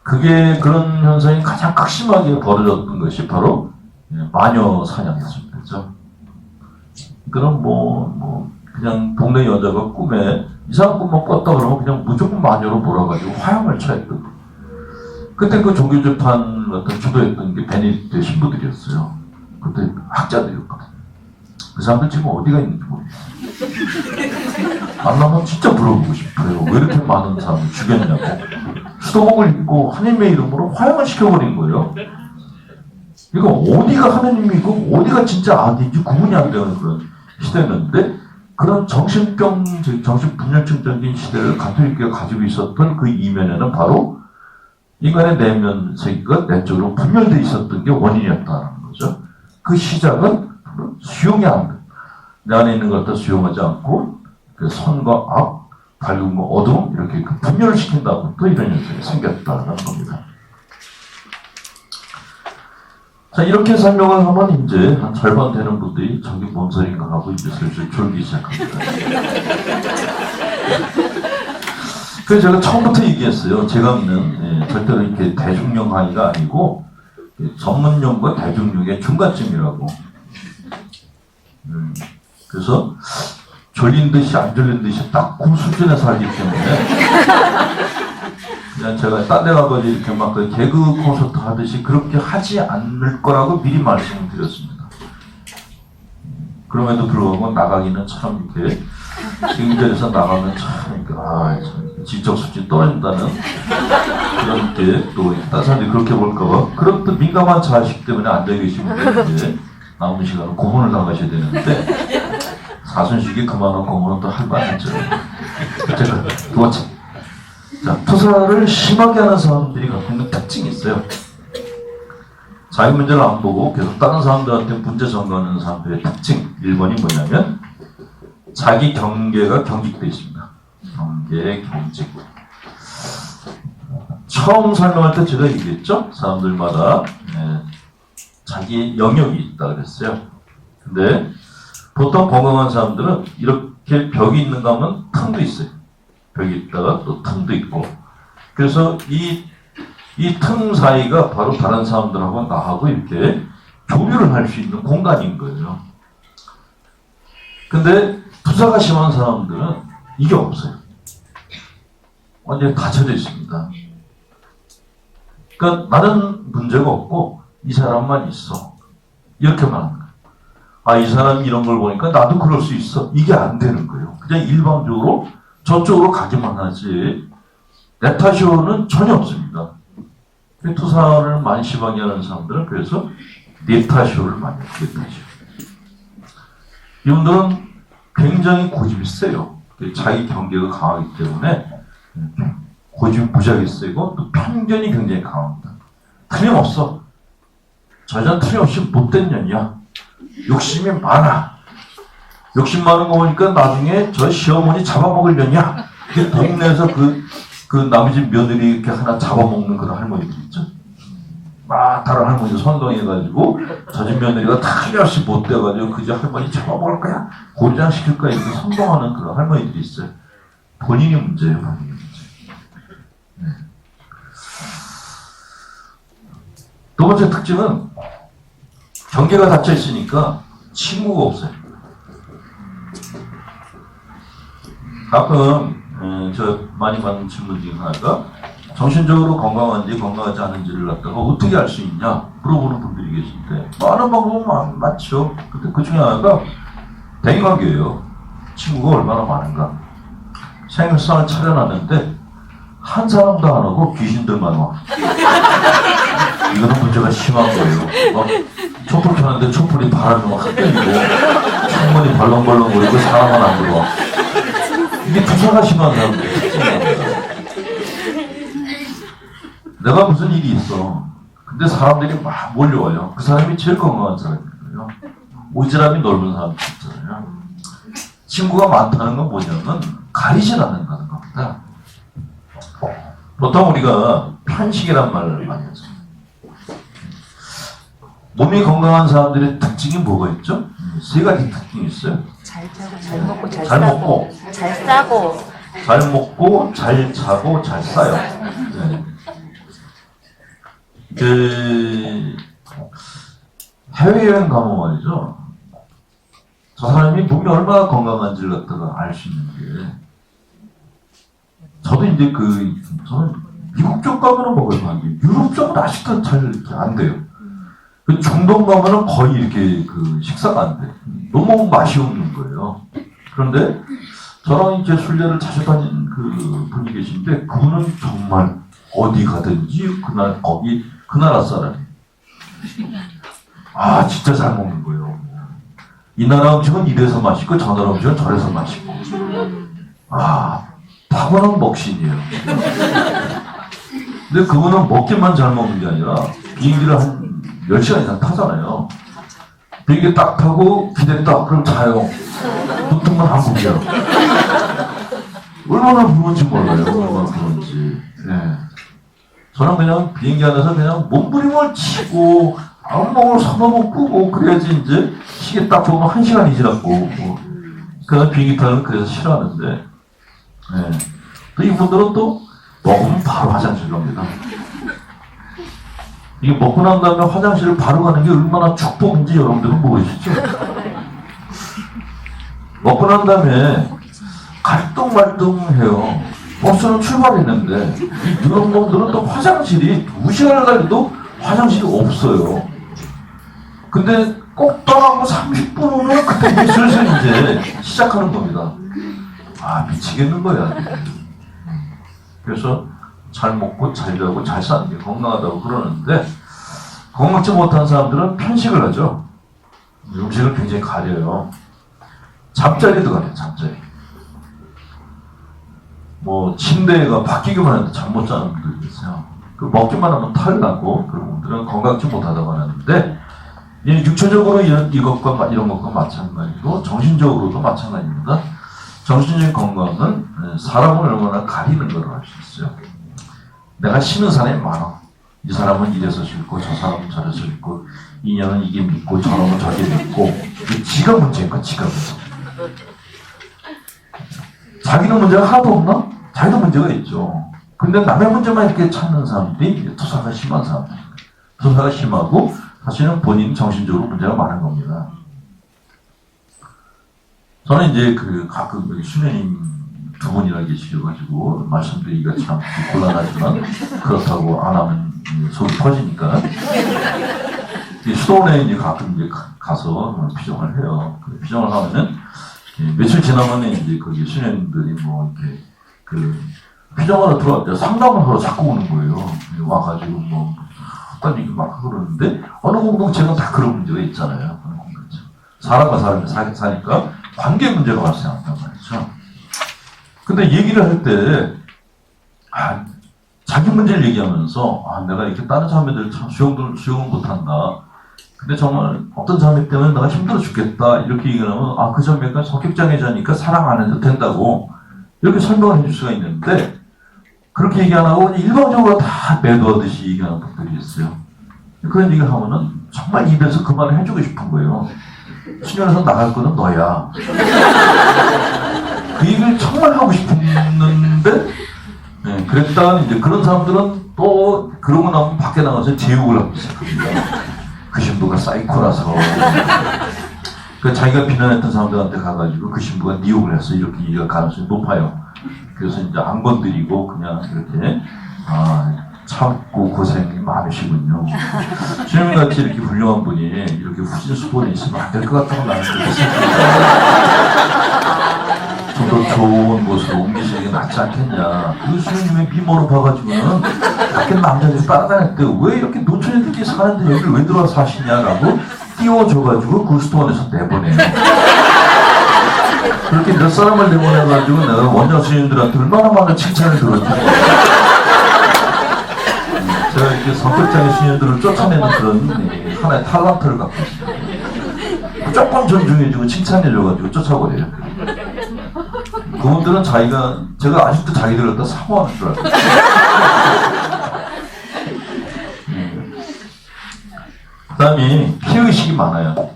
그게 그런 현상이 가장 극심하게 벌어졌던 것이 바로 마녀 사냥이었습니다. 그렇죠? 그럼 그냥 동네 여자가 꿈에 이상한 꿈만 꿨다 그러면 그냥 무조건 마녀로 몰아가지고 화형을 처했거든. 그때 그 종교재판 어떤 주도했던 게 베네딕트 신부들이었어요. 그때 학자들이었거든. 그 사람들 지금 어디가 있는지 모르겠어요. 만나면 진짜 물어보고 싶어요. 왜 이렇게 많은 사람을 죽였냐고. 수도복을 입고 하나님의 이름으로 화형을 시켜버린 거예요. 이거 어디가 하나님이고 어디가 진짜 악인지 구분이 안 되는 그런 시대였는데 그런 정신분열증적인 시대를 가톨릭교가 가지고 있었던 그 이면에는 바로 인간의 내면 세계가 내적으로 분열되어 있었던 게 원인이었다는 거죠. 그 시작은 수용이 안 돼. 내 안에 있는 걸 다 수용하지 않고 그 선과 악, 밝음과 어두움 이렇게 분열을 시킨다부터 이런 현상이 생겼다는 겁니다. 자, 이렇게 설명을 하면 이제 한 절반 되는 분들이 저기 뭔 소리인가 하고 이제 슬슬 졸기 시작합니다. 그래서 제가 처음부터 얘기했어요. 제 강의는 절대로 이렇게 대중용 강의가 아니고 전문용과 대중용의 중간쯤이라고. 그래서 졸린 듯이 안 졸린 듯이 딱 그 수준에 살기 때문에 그냥 제가 딴 데 가서 이렇게 막 그 개그 콘서트 하듯이 그렇게 하지 않을 거라고 미리 말씀을 드렸습니다. 그럼에도 불구하고 나가기는 참 이렇게 지금자리에서 나가면 참 지적 수준이 떨어진다는 그런 게 또 다른 사람들이 그렇게 볼까봐 그런 또 민감한 자식 때문에 앉아 계시는 분들 남은 시간은 고문을 나가셔야 되는데 사순식이 그만한 고문은 또 할 만하죠. 제가 두 번째. 자, 투사를 심하게 하는 사람들이 갖고 있는 특징이 있어요. 자기 문제를 안 보고 계속 다른 사람들한테 문제 전가하는 사람들의 특징 1번이 뭐냐면 자기 경계가 경직되어 있습니다. 경계, 경직. 처음 설명할 때 제가 얘기했죠? 사람들마다 자기 영역이 있다 그랬어요. 근데 보통 건강한 사람들은 이렇게 벽이 있는가 하면 틈도 있어요. 벽이 있다가 또 틈도 있고. 그래서 이 틈 사이가 바로 다른 사람들하고 나하고 이렇게 교류를 할 수 있는 공간인 거예요. 근데 투사가 심한 사람들은 이게 없어요. 완전히 닫혀져 있습니다. 그러니까 나는 문제가 없고 이 사람만 있어. 이렇게만 하는 거예요. 이 사람이 이런 걸 보니까 나도 그럴 수 있어. 이게 안 되는 거예요. 그냥 일방적으로 저쪽으로 가기만 하지 내 탓이오는 전혀 없습니다. 투사를 많이 심하게 하는 사람들은 그래서 내 탓이오를 많이 해요. 내 탓이오. 이분들은 굉장히 고집이 세요. 자기 경계가 강하기 때문에 고집이 무지하게 세고 또 편견이 굉장히 강합니다. 틀림없어. 저 여자는 틀림없이 못된 년이야. 욕심이 많아. 욕심 많은 거 보니까 나중에 저 시어머니 잡아먹을 년이야. 그 동네에서 그 남의 집 며느리 이렇게 하나 잡아먹는 그런 할머니들 있죠. 막 다른 할머니 선동해가지고 저 집 며느리가 틀림없이 못돼가지고 그 집 할머니 잡아먹을 거야. 고리장 시킬 거야. 이렇게 선동하는 그런 할머니들이 있어요. 본인이 문제예요. 본인이 문제. 네. 두 번째 특징은 경계가 닫혀 있으니까 친구가 없어요. 가끔 저 많이 받는 질문 중에 하나가 정신적으로 건강한지 건강하지 않은지를 갖다가 어떻게 알 수 있냐 물어보는 분들이 계신데 많은 방법은 많죠. 근데 그 중에 하나가 대인관계예요. 친구가 얼마나 많은가. 생일상을 차려놨는데 한 사람도 안 오고 귀신들만 와. 이거는 문제가 심한 거예요. 막 촛불 켜는데 촛불이 바람이 확 때리고 창문이 벌렁벌렁거리고 사람은 안 들어와. 이게 투사가 심한 사람들 특징이야. 내가 무슨 일이 있어. 근데 사람들이 막 몰려와요. 그 사람이 제일 건강한 사람이에요. 오지랖이 넓은 사람들 있잖아요. 친구가 많다는 건 뭐냐면 가리질 않는다는 겁니다. 보통 우리가 편식이란 말을 많이 하죠. 몸이 건강한 사람들의 특징이 뭐가 있죠? 세 가지 특징이 있어요. 잘 자고 잘 먹고 잘 잘 싸고 먹고, 잘 싸고 잘 먹고, 잘 자고, 잘 싸요. 네. 해외여행 가면 말이죠. 저 사람이 몸이 얼마나 건강한지를 갖다가 알 수 있는 게. 저도 이제 저는 미국 쪽 가면은 먹을 만한데, 유럽 쪽은 아직도 잘 이렇게 안 돼요. 중동 가면은 거의 이렇게 식사가 안 돼. 너무 맛이 없는 거예요. 그런데 저랑 이제 순례를 자주 다니는 분이 계신데, 그분은 정말 어디 가든지 그 나라 사람이에요. 아, 진짜 잘 먹는 거예요. 이 나라 음식은 이래서 맛있고, 저 나라 음식은 저래서 맛있고. 아, 타고난 먹신이에요. 근데 그분은 먹기만 잘 먹는 게 아니라, 비행기를 한 10시간 이상 타잖아요. 비행기 딱 타고, 기댔다. 그럼 자요. 보통은 한국이야. 얼마나 부른지 몰라요. 얼마나 부른지. 네. 저는 그냥 비행기 안에서 그냥 몸부림을 치고, 악몽을 서너 번 꾸고, 그래야지 이제 시계 딱 보면 1시간이 지났고, 그래서 비행기 타는 그래서 싫어하는데, 네. 또 이분들은 또 먹으면 바로 화장실 갑니다. 이게 먹고 난 다음에 화장실을 바로 가는 게 얼마나 축복인지 여러분들은 모르시죠? 먹고 난 다음에 갈등말등해요. 버스는 출발했는데 이 이런 놈들은 또 화장실이 2시간을 달려도 화장실이 없어요. 근데 꼭 떠나고 30분 후면 그때 슬슬 이제 시작하는 겁니다. 아, 미치겠는 거야. 그래서 잘 먹고 잘 자고 잘 사는 게 건강하다고 그러는데, 건강치 못한 사람들은 편식을 하죠. 음식을 굉장히 가려요. 잠자리도 가려요. 잠자리. 뭐 침대가 바뀌기만 해도 잠 못 자는 분들이 있어요. 먹기만 하면 탈 나고 그런 분들은 건강치 못하다고 하는데, 육체적으로 이런 것과 마찬가지고 정신적으로도 마찬가지입니다. 정신적인 건강은 사람을 얼마나 가리는 걸 알 수 있어요. 내가 싫은 사람이 많아. 이 사람은 이래서 싫고, 저 사람은 저래서 싫고, 이년은 이게 믿고, 저놈은 저게 믿고. 지가 문제니까, 지가 문제. 자기는 문제가 하나도 없나? 자기도 문제가 있죠. 근데 남의 문제만 이렇게 찾는 사람들이 투사가 심한 사람들입니다. 투사가 심하고, 사실은 본인 정신적으로 문제가 많은 겁니다. 저는 이제 가끔 여기 수녀님 두 분이나 계시셔가지고 말씀드리기가 참 곤란하지만, 그렇다고 안 하면 속이 터지니까. 수도원에 이제 가끔 이제 가서 피정을 해요. 피정을 하면은 며칠 지나면 이제 거기 수녀님들이 뭐 이렇게 피정하러 들어갈 때 상담을 하러 자꾸 오는 거예요. 와가지고 뭐 딴 얘기 막 그러는데, 어느 공동체는 다 그런 문제가 있잖아요. 어느 공동체. 사람과 사람이 사니까 관계 문제가 발생한단 말이죠. 근데 얘기를 할 때, 자기 문제를 얘기하면서, 내가 이렇게 다른 자매들 참 수용을 못한다. 근데 정말 어떤 자매 때문에 내가 힘들어 죽겠다. 이렇게 얘기를 하면, 그 자매가 성격장애자니까 사랑 안 해도 된다고. 이렇게 설명을 해줄 수가 있는데, 그렇게 얘기 안 하고 일방적으로 다 매도하듯이 얘기하는 분들이 있어요. 그런 얘기를 하면은 정말 입에서 그 말을 해주고 싶은 거예요. 수련에서 나갈 거는 너야. 그 얘기를 정말 하고 싶었는데, 네, 그랬다가 이제 그런 사람들은 또 그러고 나면 밖에 나가서 제욕을 하기 시작합니다. 그 신부가 사이코라서 그 자기가 비난했던 사람들한테 가가지고 그 신부가 니욕을 해서 이렇게 얘기할 가능성이 높아요. 그래서 이제 안 건드리고 그냥 이렇게 참고 고생이 많으시군요. 주님같이 이렇게 훌륭한 분이 이렇게 후진 수본이 있으면 안 될 것 같다고 나는 그렇게 생각해요. 좀 더 좋은 곳으로 옮기시는 게 낫지 않겠냐. 그 수님의 미모로 봐가지고는 밖에 남자들이 따라다닐 때 왜 이렇게 노처녀들끼리 사는데 여기를 왜 들어와 사시냐라고 띄워줘가지고 그 수도원에서 내보내요. 그렇게 몇 사람을 내보내가지고 내가 원장 스님들한테 얼마나 많은 칭찬을 들었지. 제가 이렇게 성격장애 스님들을 쫓아내는 그런 하나의 탤런트를 갖고 있어요. 무조건 존중해주고 칭찬해줘가지고 쫓아버려요. 그분들은 제가 아직도 자기들 갖다 사모하는 줄 알고. 그 다음에 피의식이 많아요.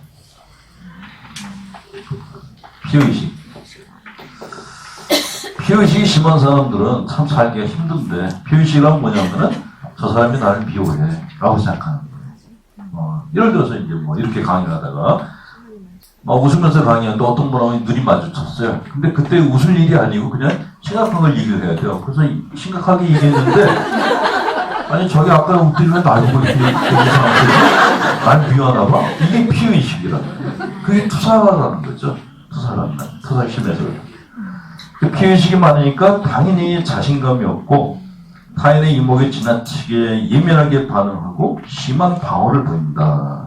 피의식이 심한 사람들은 참 살기가 힘든데, 피의식은 뭐냐면은 저 사람이 나를 미워해 라고 생각하는 거예요. 예를 들어서 이제 뭐 이렇게 강의를 하다가 웃으면서 강의하는데 어떤 분하고 눈이 마주쳤어요. 근데 그때 웃을 일이 아니고 그냥 심각한 걸 얘기를 해야 돼요. 그래서 심각하게 얘기했는데 아니 저기 아까 웃더니 왜 날 보고 이렇게 얘기하는데 날 미워하나 봐? 이게 피의식이라는 거예요. 그게 투사라는 거죠. 투사 심해서. 그 피의식이 많으니까 당연히 자신감이 없고 타인의 이목에 지나치게 예민하게 반응하고 심한 방어를 보인다.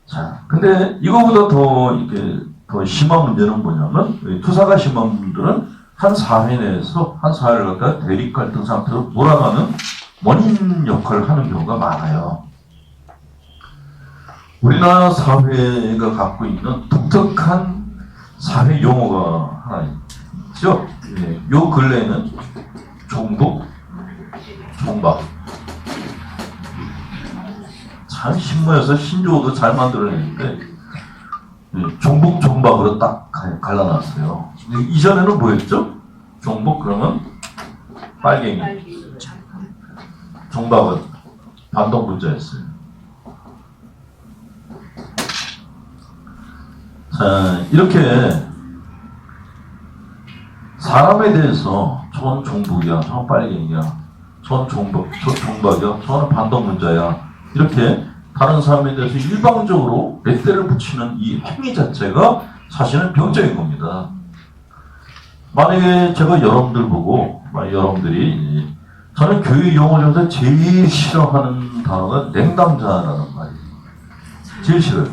자, 근데 이거보다 더 심한 문제는 뭐냐면 투사가 심한 분들은 한 사회 내에서 한 사회를 갖다가 대립 갈등 상태로 몰아가는 원인 역할을 하는 경우가 많아요. 우리나라 사회가 갖고 있는 독특한 사회 용어가 하나 있죠. 요 근래에는 종북, 종박. 참 신문에서 신조어도 잘 만들어냈는데 종북, 종박으로 딱 갈라놨어요. 이전에는 뭐였죠? 종북 그러면 빨갱이, 종박은 반동분자였어요. 자, 이렇게 사람에 대해서 저는 종북이야, 저는 빨갱이야, 저는 종박이야, 저는 반동분자야 이렇게 다른 사람에 대해서 일방적으로 렛대를 붙이는 이 행위 자체가 사실은 병적인 겁니다. 만약에 제가 여러분들 보고 여러분들이 저는 교육 용어 중에서 제일 싫어하는 단어가 냉담자라는 말이에요. 제일 싫어요.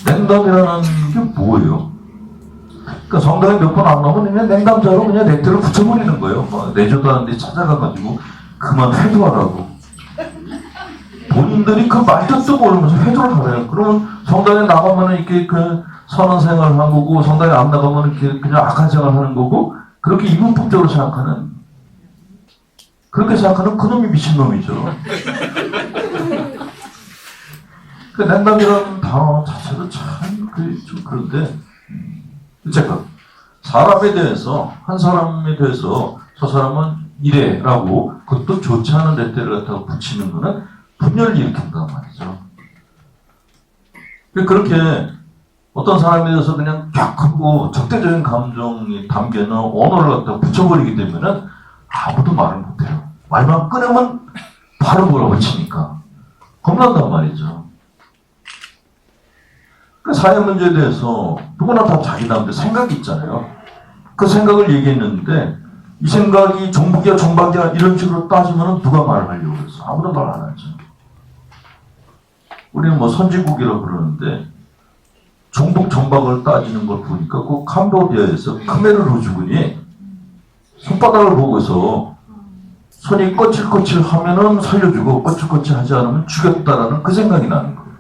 냉담이라는 게 뭐예요? 그러니까 성당에 몇 번 안 나오면 그냥 냉담자로 그냥 렛대를 붙여버리는 거예요. 내줘도 하는데 찾아가가지고 그만 회도하라고. 본인들이 그 말뜻도 모르면서 회도를 하래요. 그러면 성당에 나가면 이렇게 그 선한 생활을 하는 거고, 성당에 안 나가면 이렇게 그냥 악한 생활을 하는 거고, 그렇게 이분법적으로 생각하는, 그렇게 생각하는 그놈이 미친놈이죠. 그 냉담이라는 단어 자체도 참 좀 그런데, 어쨌건 사람에 대해서, 한 사람에 대해서 저 사람은 이래라고 그것도 좋지 않은 렛대를 갖다가 붙이는 거는 분열을 일으킨단 말이죠. 그렇게 어떤 사람에 대해서 그냥 쫙 크고 적대적인 감정이 담겨있는 언어를 갖다가 붙여버리기 때문에 아무도 말을 못해요. 말만 꺼내면 바로 몰아붙이니까 겁난단 말이죠. 그 사회 문제에 대해서 누구나 다 자기 나름대로 생각이 있잖아요. 그 생각을 얘기했는데 이 생각이 종북이야 종박이야 이런 식으로 따지면 누가 말을 하려고 그랬어? 아무도 말 안 하죠. 우리는 뭐 선진국이라고 그러는데 종북 종박을 따지는 걸 보니까 그 캄보디아에서 크메르루주군이 손바닥을 보고서 손이 거칠거칠 하면은 살려주고 거칠거칠 하지 않으면 죽였다라는 그 생각이 나는 거예요.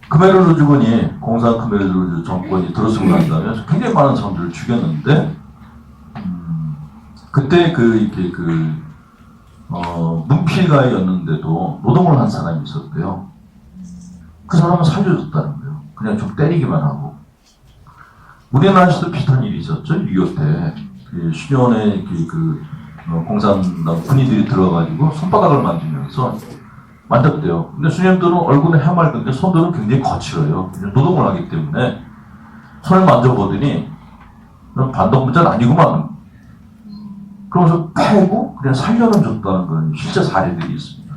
크메르루주군이 공산 크메르루주 정권이 들어서고 난 다음에 굉장히 많은 사람들을 죽였는데 그때 문필가였는데도 노동을 한 사람이 있었대요. 그 사람은 살려줬다는 거예요. 그냥 좀 때리기만 하고. 우리나라에서도 비슷한 일이 있었죠. 6.25 때. 신현의 공산당 군인들이 들어가지고 손바닥을 만지면서 만졌대요. 근데 수녀들은 얼굴은 해맑은데 손들은 굉장히 거칠어요. 노동을 하기 때문에 손을 만져보더니 넌 반동문자는 아니구만. 그러면서 패고 그냥 살려는 줬다는 그런 실제 사례들이 있습니다.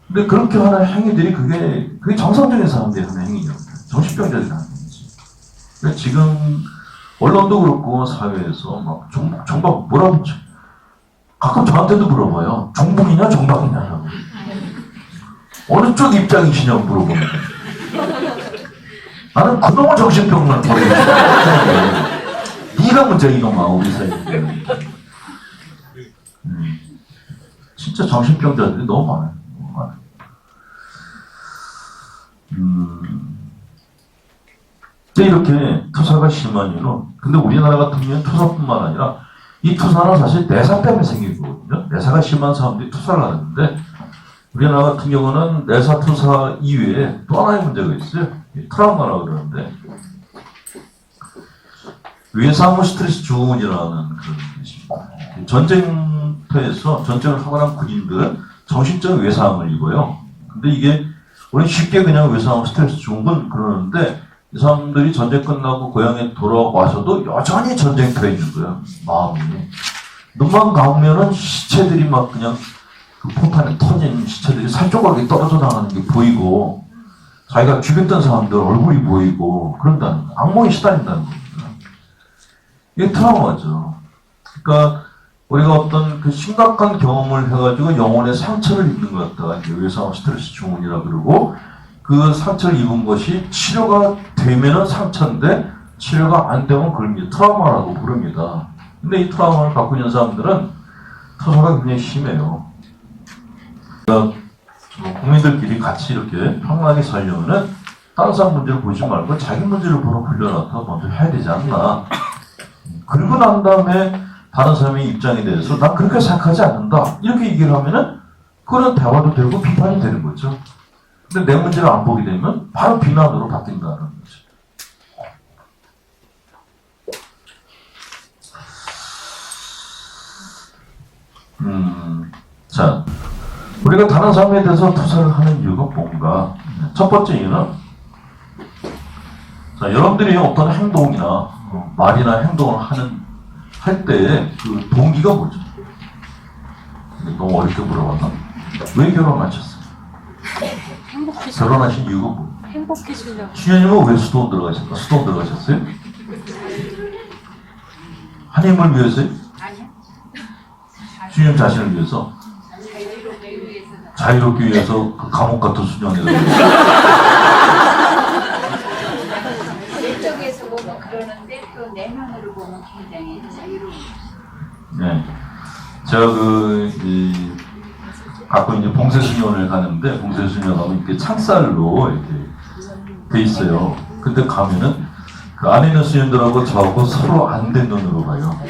근데 그렇게 하는 행위들이 그게 정상적인 사람들이 하는 행위예요. 정신병자들이 하는 행위지. 그러니까 지금 언론도 그렇고 사회에서 막 정박 뭐라고 하죠? 가끔 저한테도 물어봐요. 정북이냐 정박이냐라고. 어느 쪽 입장이시냐고 물어보는 거예요. 나는 그놈의 정신병만 버리고 싶어. 네가 문제 이놈아 우리 사회에. 진짜 정신병자들이 너무 많아요. 너무 많아요. 근데 이렇게 투사가 심한 이유는 근데 우리나라 같은 경우는 투사뿐만 아니라 이 투사는 사실 내사 때문에 생긴 거거든요. 내사가 심한 사람들이 투사를 하는데 우리나라 같은 경우는 내사 투사 이외에 또 하나의 문제가 있어요. 트라우마라고 그러는데 외상후 스트레스 증후군이라는 그런 게 있습니다. 전쟁터에서 전쟁을 하고 난 군인들은 정신적 외상을 입어요. 근데 이게 우리 쉽게 그냥 외상후 스트레스 증후군 그러는데 이 사람들이 전쟁 끝나고 고향에 돌아와서도 여전히 전쟁터에 있는 거예요. 마음이. 눈만 감으면은 시체들이 막 그냥 그 폭탄에 터진 시체들이 살조각이 떨어져 나가는 게 보이고 자기가 죽였던 사람들 얼굴이 보이고 그런다는 거예요. 악몽에 시달린다는 겁니다. 이게 트라우마죠. 그러니까 우리가 어떤 그 심각한 경험을 해가지고 영혼에 상처를 입는 것 같다가 이제 외상 스트레스 증후군이라 그러고 그 상처를 입은 것이 치료가 되면은 상처인데 치료가 안 되면 그걸 이제 트라우마라고 부릅니다. 근데 이 트라우마를 갖고 있는 사람들은 투사가 굉장히 심해요. 그러니까 국민들끼리 같이 이렇게 평안하게 살려면은 다른 사람 문제를 보지 말고 자기 문제를 보러 훈련하다 먼저 해야 되지 않나. 그리고 난 다음에 다른 사람의 입장에 대해서 난 그렇게 생각하지 않는다. 이렇게 얘기를 하면은 그런 대화도 되고 비판이 되는 거죠. 근데 내 문제를 안 보게 되면 바로 비난으로 바뀐다는 거죠. 자, 우리가 다른 사람에 대해서 투사를 하는 이유가 뭔가? 첫 번째 이유는 자, 여러분들이 어떤 행동이나 말이나 행동을 할 때 그 동기가 뭐죠? 너무 어렵게 물어봤나? 왜 결혼하셨어요? 결혼하신 이유가 뭐? 행복해지려고. 수녀님은 왜 수도원 들어가셨나? 수도원 들어가셨어요? 하나님을 위해서요? 아니요. 수녀님 자신을 위해서? 자유롭기 위해서 그 감옥 같은 수녀네가 내적에서 보면 그러는데 또 내면으로 보면 굉장히 자유로운. 네. 제가 갖고 이제 봉쇄수녀원을 가는데 봉쇄수녀 가면 이렇게 창살로 이렇게 돼 있어요. 근데 가면은 그 안에 있는 수녀들하고 저하고 서로 안 된 눈으로 봐요.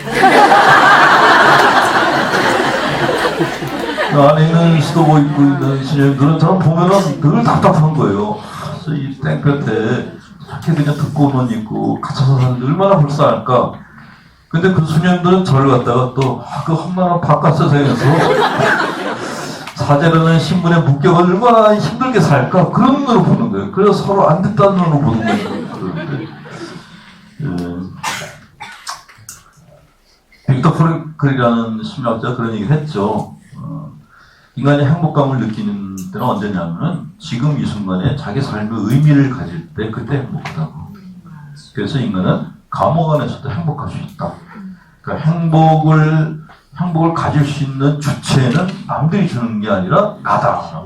그 안에 있는 수도복 입고 있는 수녀들은 저는 보면은 늘 답답한 거예요. 이 땡볕에 이렇게 그냥 듣고만 있고 갇혀서 사는데 얼마나 불쌍할까. 근데 그 수녀들은 저를 갖다가 또 그 험난한 바깥 세상에서 사제라는 신분에 묶여가 얼마나 힘들게 살까 그런 눈으로 보는 거예요. 그래서 서로 안 듣다는 눈으로 보는 거예요. 그런데 빅터 프랭클이라는 심리학자가 그런 얘기를 했죠. 인간이 행복감을 느끼는 때는 언제냐면 지금 이 순간에 자기 삶의 의미를 가질 때 그때 행복하다고. 그래서 인간은 감옥 안에서도 행복할 수 있다. 그러니까 행복을 가질 수 있는 주체는 남들이 주는 게 아니라 나다.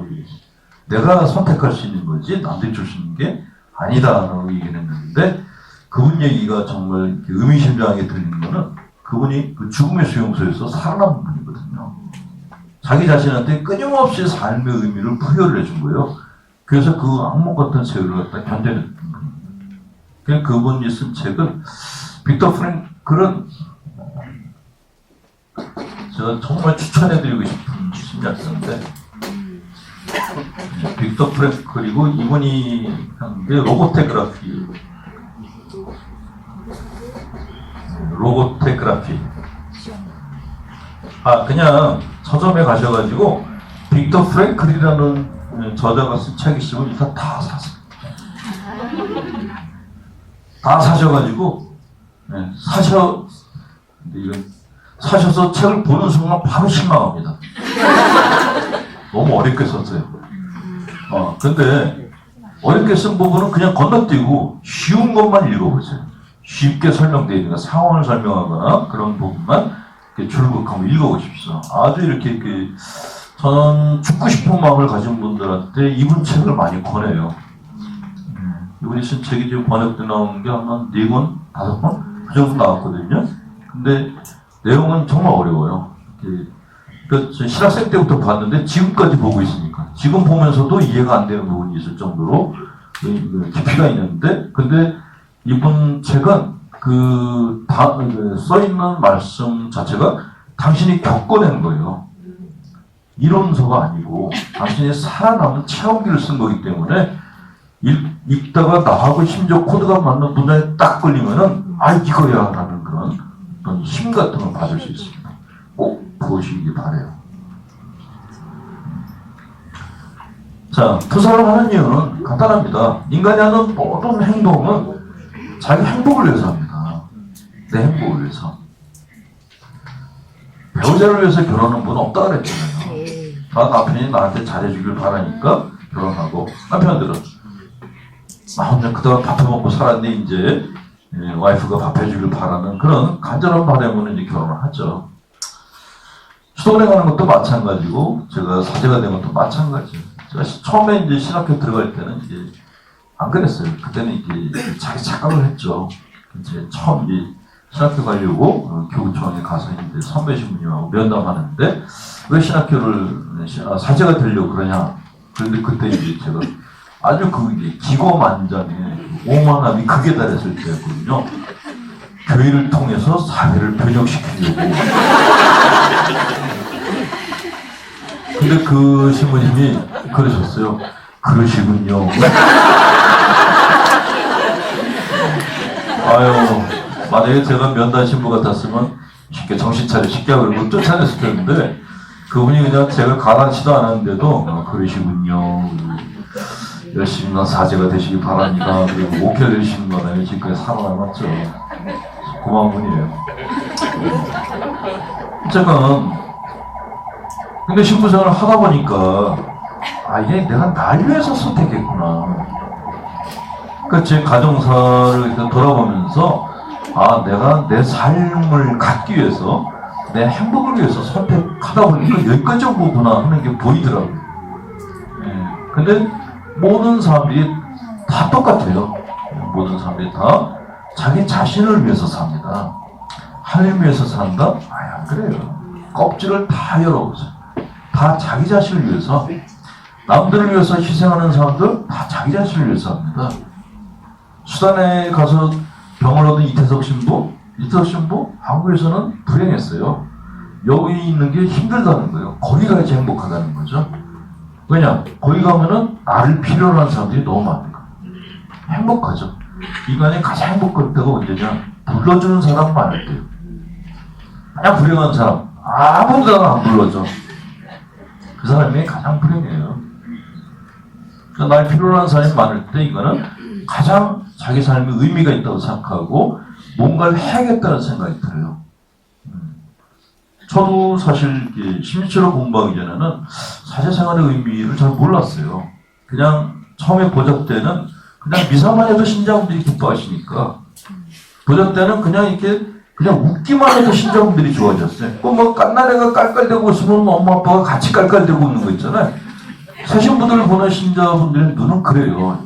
내가 선택할 수 있는 거지 남들이 줄 수 있는 게 아니다라고 얘기를 했는데 그분 얘기가 정말 의미심장하게 들리는 거는 그분이 그 죽음의 수용소에서 살아남은 분이거든요. 자기 자신한테 끊임없이 삶의 의미를 부여를 해준 거예요. 그래서 그 악몽 같은 세월을 갖다 견뎌냈던 겁니다. 그분이 쓴 책은 빅터 프랭클은 제가 정말 추천해드리고 싶은 심리학자인데 빅터 프랭클이고 이분이 한 게 로보테그라피 그냥 서점에 가셔가지고 빅터 프랭클이라는 저자가 쓴 책 있으면 일단 다 사세요. 다 사셔가지고 사셔서 책을 보는 순간 바로 실망합니다. 너무 어렵게 썼어요. 근데 어렵게 쓴 부분은 그냥 건너뛰고 쉬운 것만 읽어보세요. 쉽게 설명되어 있는 상황을 설명하거나 그런 부분만 줄곧 한번 읽어보십시오. 아주 이렇게 저는 죽고 싶은 마음을 가진 분들한테 이분 책을 많이 권해요. 이분이 쓴 책이 지금 번역돼 나온 게 아마 4권, 5권? 그 정도 나왔거든요. 근데 내용은 정말 어려워요. 신학생 때부터 봤는데 지금까지 보고 있으니까 지금 보면서도 이해가 안 되는 부분이 있을 정도로 깊이가 있는데, 근데 이분 책은 써있는 말씀 자체가 당신이 겪어낸 거예요. 이론서가 아니고 당신이 살아남은 체험기를 쓴 거기 때문에 읽다가 나하고 심지어 코드가 맞는 분야에 딱 걸리면은 이거야 라는 그런 힘 같은 걸 받을 수 있습니다. 꼭 보시기 바래요. 자, 투자를 하는 이유는 간단합니다. 인간이 하는 모든 행동은 자기 행복을 위해서 합니다. 내 행복을 위해서. 배우자를 위해서 결혼한 분은 없다 그랬잖아요. 남편이 나한테 잘해주길 바라니까 결혼하고, 남편들은 혼자 그동안 밥해 먹고 살았는데 이제 와이프가 밥해주길 바라는 그런 간절한 바람으로 이제 결혼을 하죠. 수도원에 가는 것도 마찬가지고, 제가 사제가 된 것도 마찬가지예요. 제가 처음에 이제 신학교 들어갈 때는 이제 안 그랬어요. 그때는 이제 자기 착각을 했죠. 이제 처음 이제 신학교 가려고 교구청에 가서 이제 선배 신부님하고 면담하는데 왜 신학교를 사제가 되려고 그러냐. 그런데 그때 이제 제가 아주 기고만장에 오만함이 극에 달했을 때였거든요. 교회를 통해서 사회를 변혁시키려고. 근데 그 신부님이 그러셨어요. 그러시군요. 만약에 제가 면담 신부 같았으면 쉽게 정신 차려 쉽게 하고 쫓아냈을 텐데, 그분이 그냥 제가 가라앉지도 않았는데도 그러시군요. 열심히 사제가 되시기 바랍니다. 그리고 목회를 해주시는 거나요? 지금까지 살아남았죠. 고마운 분이에요. 제가 근데 신부생활을 하다 보니까 이게 내가 날 위해서 선택했구나. 그러니까 제 가정사를 돌아보면서 내가 내 삶을 갖기 위해서 내 행복을 위해서 선택하다 보니까 여기까지 온 거구나 하는 게 보이더라고요. 근데 모든 사람들이 다 똑같아요. 모든 사람들이 다 자기 자신을 위해서 삽니다. 하나님 위해서 산다? 안 그래요. 껍질을 다 열어보세요. 다 자기 자신을 위해서, 남들을 위해서 희생하는 사람들 다 자기 자신을 위해서 합니다. 수단에 가서 병을 얻은 이태석 신부 한국에서는 불행했어요. 여기 있는 게 힘들다는 거예요. 거기 가야지 행복하다는 거죠. 왜냐? 거기 가면은 나를 필요로 하는 사람들이 너무 많으니까 행복하죠. 인간이 가장 행복할 때가 언제냐? 불러주는 사람 많을 때요. 그냥 불행한 사람 아무데나 안 불러줘. 그 사람이 가장 불행해요. 그러니까 날 필요로 하는 사람이 많을 때 이거는 가장 자기 삶에 의미가 있다고 생각하고 뭔가를 해야겠다는 생각이 들어요. 저도 사실 심리치료 공부하기 전에는 사제생활의 의미를 잘 몰랐어요. 그냥 처음에 보잡 때는 그냥 미사만 해도 신자분들이 기뻐하시니까, 보잡 때는 그냥 웃기만 해도 신자분들이 좋아졌어요. 뭐 깐나래가 깔깔대고 있으면 엄마 아빠가 같이 깔깔대고 웃는 거 있잖아요. 새 신부들을 보는 신자분들의 눈은 그래요.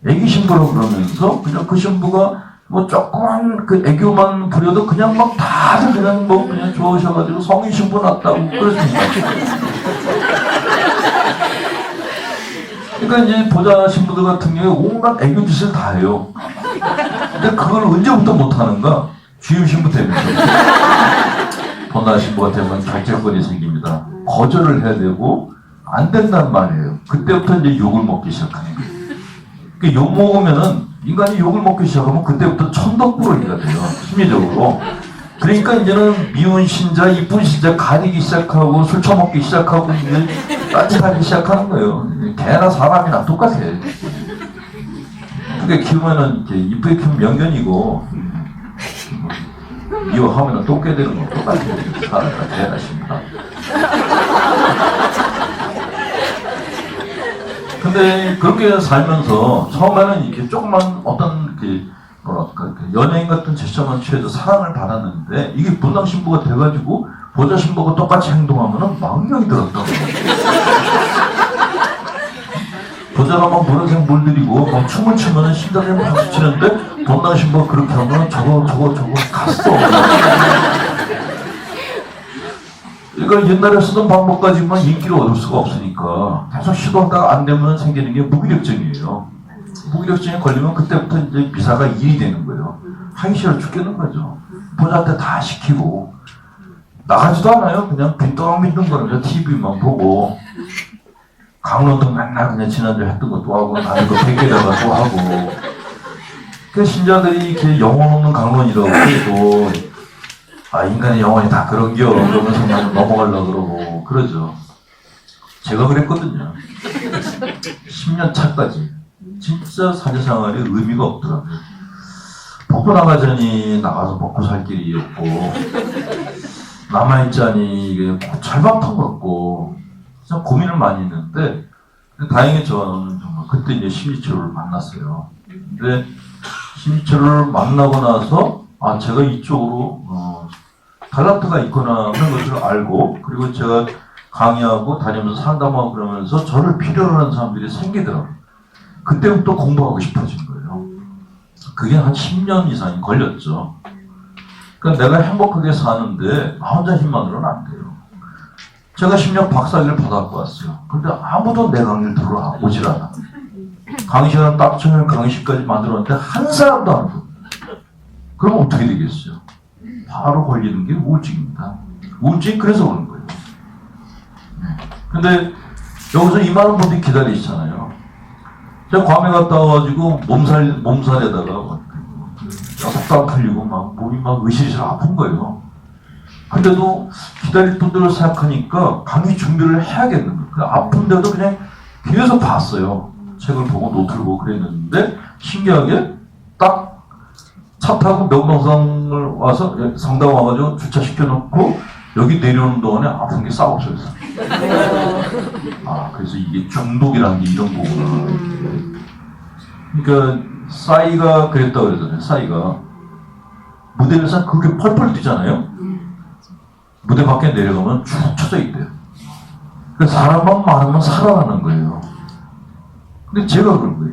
애기 신부라고 그러면서 그냥 그 신부가 뭐 조그만 애교만 부려도 그냥 막 다들 그냥 좋아하셔가지고 성인 신부 났다고 그러십니다. 그러니까 이제 보좌 신부들 같은 경우에 온갖 애교 짓을 다 해요. 근데 그걸 언제부터 못하는가? 주임 신부 되면서. 보좌 신부가 되면 결정권이 생깁니다. 거절을 해야 되고 안 된단 말이에요. 그때부터 이제 욕을 먹기 시작하는 거예요. 욕 먹으면은, 인간이 욕을 먹기 시작하면 그때부터 천덕꾸러기가 돼요. 심리적으로. 그러니까 이제는 미운 신자, 이쁜 신자 가리기 시작하고 술 처먹기 시작하고 이제 딴짓하기 시작하는 거예요. 개나 사람이나 똑같아. 이쁘게 키우면은 이제 이쁘게 키우면 명견이고 미워하면은 똥개 되는 거 똑같아요. 사람이나 개나 신자. 근데 그렇게 살면서 처음에는 이렇게 조그만 어떤 뭐랄까 연예인 같은 제스처만 취해도 사랑을 받았는데 이게 분당 신부가 돼가지고 보좌 신부가 똑같이 행동하면은 망령이 들었다고. 보좌가 막 노란색 물들이고 막 춤을 추면은 신당에 박수 치는데 분당 신부가 그렇게 하면 저거 갔어. 그러니까 옛날에 쓰던 방법까지만 인기를 얻을 수가 없으니까 계속 시도하다가 안 되면 생기는 게 무기력증이에요. 무기력증에 걸리면 그때부터 이제 미사가 일이 되는 거예요. 하기 싫어 죽겠는 거죠. 보좌한테 다 시키고 나가지도 않아요. 그냥 빈둥빈둥 거리면서 TV만 보고 강론도 맨날 그냥 지난주에 했던 것도 하고 나는 거 베개다가 또 하고 그 신자들이 이렇게 영혼 없는 강론이라고 해도 아 인간의 영혼이 다 그런겨 그러면서 그냥 넘어가려고 그러고 그러죠. 제가 그랬거든요. 10년 차까지 진짜 사제생활에 의미가 없더라고요. 먹고 나가자니 나가서 먹고 살 길이 없고 남아있자니 이게 절박한 것 같고 진짜 고민을 많이 했는데 다행히 저는 정말 그때 이제 심리치료를 만났어요. 근데 심리치료를 만나고 나서 아 제가 이쪽으로 탤런트가 있구나 하는 것을 알고 그리고 제가 강의하고 다니면서 상담하고 그러면서 저를 필요로 하는 사람들이 생기더라고요. 그때부터 공부하고 싶어진 거예요. 그게 한 10년 이상이 걸렸죠. 그러니까 내가 행복하게 사는데 나 혼자 힘만으로는 안 돼요. 제가 10년 박사학위를 받아갖고 왔어요. 근데 아무도 내 강의를 들으러 오질 않아. 강의시간은 딱 정해서 강의실까지 만들었는데 한 사람도 안 오고. 그럼 어떻게 되겠어요? 바로 걸리는 게 우울증입니다. 우울증이 그래서 오는 거예요. 근데 여기서 이 많은 분들이 기다리시잖아요. 제가 괌에 갔다 와가지고 몸살에다가 뼈도 안 풀리고 막 몸이 막 으실으실 아픈 거예요. 근데도 기다릴 분들을 생각하니까 강의 준비를 해야겠는 거예요. 아픈데도 그냥 계속 봤어요. 책을 보고 노트를 보고 그랬는데 신기하게 딱 차 타고 명동상을 와서 상담 와가지고 주차시켜놓고 여기 내려오는 동안에 아픈 게 싹 없어졌어요. 아 그래서 이게 중독이라는 게 이런 거구나. 그러니까 싸이가 그랬다고 그러잖아요. 싸이가 무대에서 그렇게 펄펄 뛰잖아요. 무대 밖에 내려가면 쭉 쳐져 있대요. 그러니까 사람만 많으면 살아나는 거예요. 근데 제가 그런 거예요.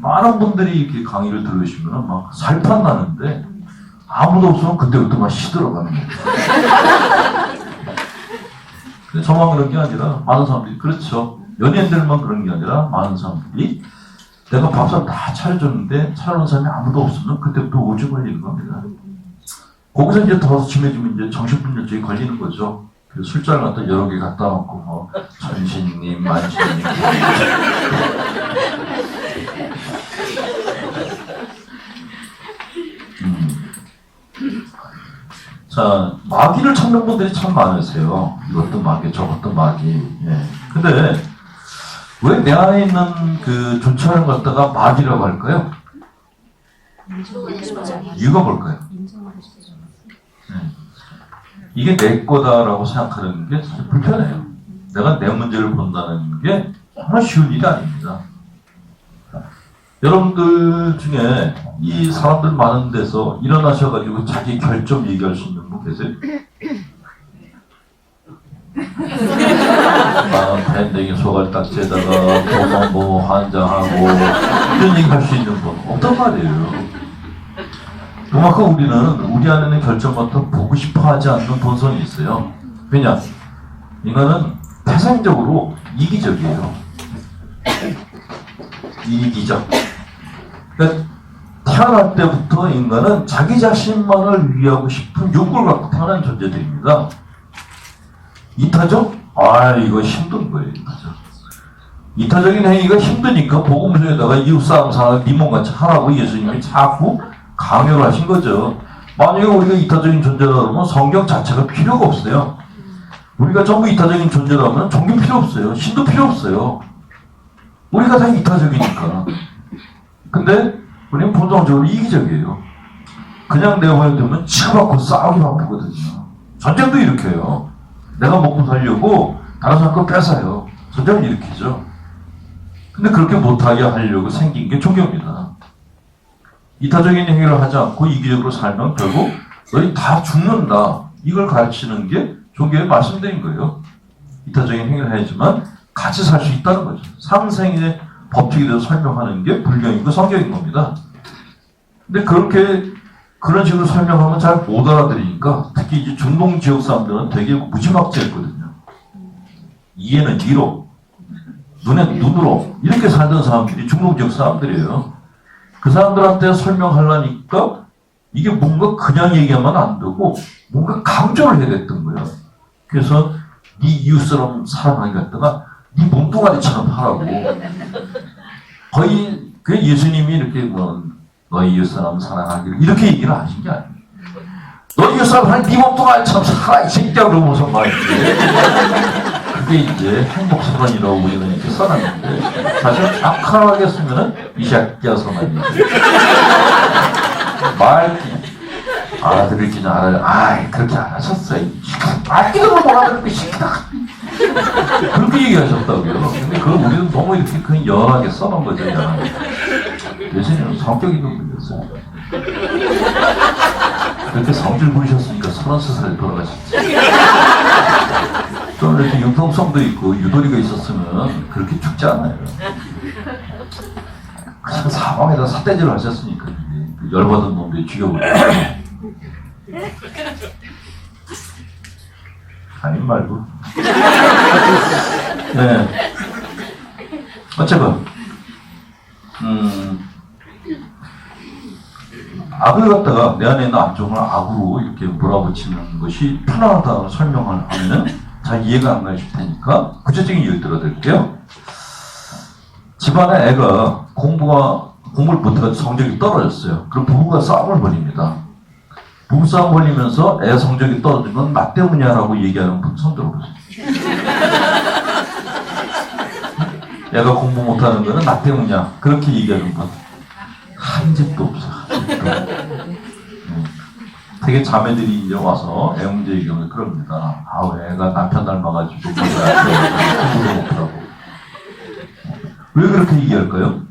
많은 분들이 이렇게 강의를 들으시면 막 살판 나는데 아무도 없으면 그때부터 막 시들어가는 거예요. 근데 저만 그런 게 아니라 많은 사람들이 그렇죠. 연예인들만 그런 게 아니라 많은 사람들이 내가 밥상 다 차려줬는데 차려놓은 사람이 아무도 없으면 그때부터 우울증 걸리는 겁니다. 거기서 이제 더 심해지면 이제 정신분열증이 걸리는 거죠. 그 술잔을 갖다 여러 개 갖다 놓고 뭐 전신님, 만신님 자, 마귀를 찾는 분들이 참 많으세요. 이것도 마귀, 저것도 마귀. 예. 근데 왜 내 안에 있는 그 좋지 않은 걸 갖다가 마귀라고 할까요? 이유가 뭘까요? 이게 내 거다라고 생각하는 게 사실 불편해요. 내가 내 문제를 본다는 게 정말 쉬운 일이 아닙니다. 여러분들 중에 이 사람들 많은 데서 일어나셔가지고 자기 결점 얘기할 수 있는 분 계세요? 밴댕이 소갈딱지에다가 도망보 환장하고 이런 얘기 할 수 있는 분 없단 말이에요. 그만큼 우리는 우리 안에 있는 결점부터 보고 싶어 하지 않는 본성이 있어요. 왜냐? 인간은 태생적으로 이기적이에요. 이기적. 그러니까 태어날 때부터 인간은 자기 자신만을 위하고 싶은 욕구를 갖고 태어난 존재들입니다. 이타적? 아, 이거 힘든 거예요, 이타적. 이타적인 행위가 힘드니까 복음서에다가 이웃사람 사람 네 몸같이 하라고 예수님이 자꾸 강요를 하신 거죠. 만약에 우리가 이타적인 존재다 그러면 성경 자체가 필요가 없어요. 우리가 전부 이타적인 존재라면 종교 필요 없어요. 신도 필요 없어요. 우리가 다 이타적이니까. 근데 우리는 본성적으로 이기적이에요. 그냥 내버려두면 치고받고 싸우기 바쁘거든요. 전쟁도 일으켜요. 내가 먹고 살려고 다른 사람 거 뺏어요. 전쟁을 일으키죠. 근데 그렇게 못하게 하려고 생긴 게 종교입니다. 이타적인 행위를 하지 않고 이기적으로 살면 결국 너희 다 죽는다. 이걸 가르치는 게 종교의 말씀드린 거예요. 이타적인 행위를 해야지만 같이 살 수 있다는 거죠. 상생의 법칙에 대해서 설명하는 게 불교이고 성경인 겁니다. 근데 그런 식으로 설명하면 잘 못 알아들으니까 특히 이제 중동 지역 사람들은 되게 무지막지했거든요. 이해는 이로, 눈엔 눈으로 이렇게 살던 사람들이 중동 지역 사람들이에요. 그 사람들한테 설명하려니까 이게 뭔가 그냥 얘기하면 안 되고 뭔가 강조를 해야 됐던 거예요. 그래서 네 이웃 사람 사랑하기 갖다가 네 몸뚱아리처럼 하라고. 거의 그 예수님이 이렇게 뭐 너희 이웃 사람 사랑하기를 이렇게 얘기를 하신 게 아니에요. 너희 이웃 사람 사랑 네 몸뚱아리처럼 살아 이 새끼야 그러면서 말이지. 그게 이제 행복선언이라고 우리는 이렇게 써놨는데 사실 정확하게 쓰면은 이 새끼야 선언이죠. 알아들을 줄 알아요. 아이 그렇게 안 하셨어요. 알기도 못 알아듣고 시키다. 그렇게 얘기하셨다고요. 근데 그걸 우리는 너무 이렇게 그냥 연하게 써놓은 거죠. 연하게. 예수님은 성격 있는 분이었어요. 그렇게 성질 부리셨으니까 33살에 돌아가셨지. 좀 이렇게 융통성도 있고 유도리가 있었으면 그렇게 죽지 않아요. 그냥 사방에다 삿대질을 하셨으니까 열받은 놈들이 죽여버려요. 아님 말고. 네. 어쨌건 악을 갖다가 내 안에 있는 안정을 악으로 이렇게 몰아붙이는 것이 편안하다고 설명을 하면은 잘 이해가 안 가실 테니까 구체적인 예를 들어드릴게요. 집안에 애가 공부를 못해가지고 성적이 떨어졌어요. 그럼 부부가 싸움을 벌입니다. 부부싸움 벌리면서 애 성적이 떨어진 건 나 때문이야 라고 얘기하는 분 손 들어보세요. 애가 공부 못하는 거는 나 때문이야 그렇게 얘기하는 분 한 집도 없어. 되게 자매들이 이제 와서 애 문제 얘기하면 그럽니다. 아우 애가 남편 닮아가지고 공부도 못하고. 왜 그렇게 얘기할까요?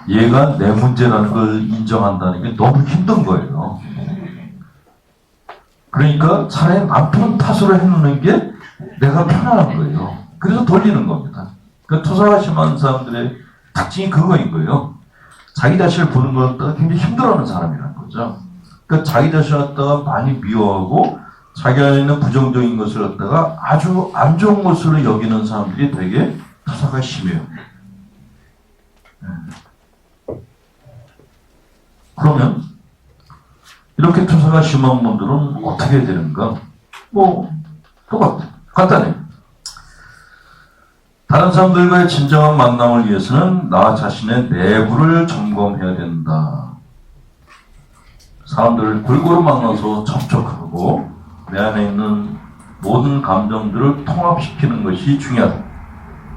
얘가 내 문제라는 걸 인정한다는 게 너무 힘든 거예요. 그러니까 차라리 남편 탓으로 해놓는 게 내가 편안한 거예요. 그래서 돌리는 겁니다. 그러니까 투사가 심한 사람들의 특징이 그거인 거예요. 자기 자신을 보는 걸 갖다가 굉장히 힘들어하는 사람이라는 거죠. 그러니까 자기 자신을 갖다가 많이 미워하고 자기 안에 있는 부정적인 것을 갖다가 아주 안 좋은 것으로 여기는 사람들이 되게 투사가 심해요. 그러면 이렇게 투사가 심한 분들은 어떻게 해야 되는가? 간단해요. 다른 사람들과의 진정한 만남을 위해서는 나 자신의 내부를 점검해야 된다. 사람들을 골고루 만나서 접촉하고 내 안에 있는 모든 감정들을 통합시키는 것이 중요하다.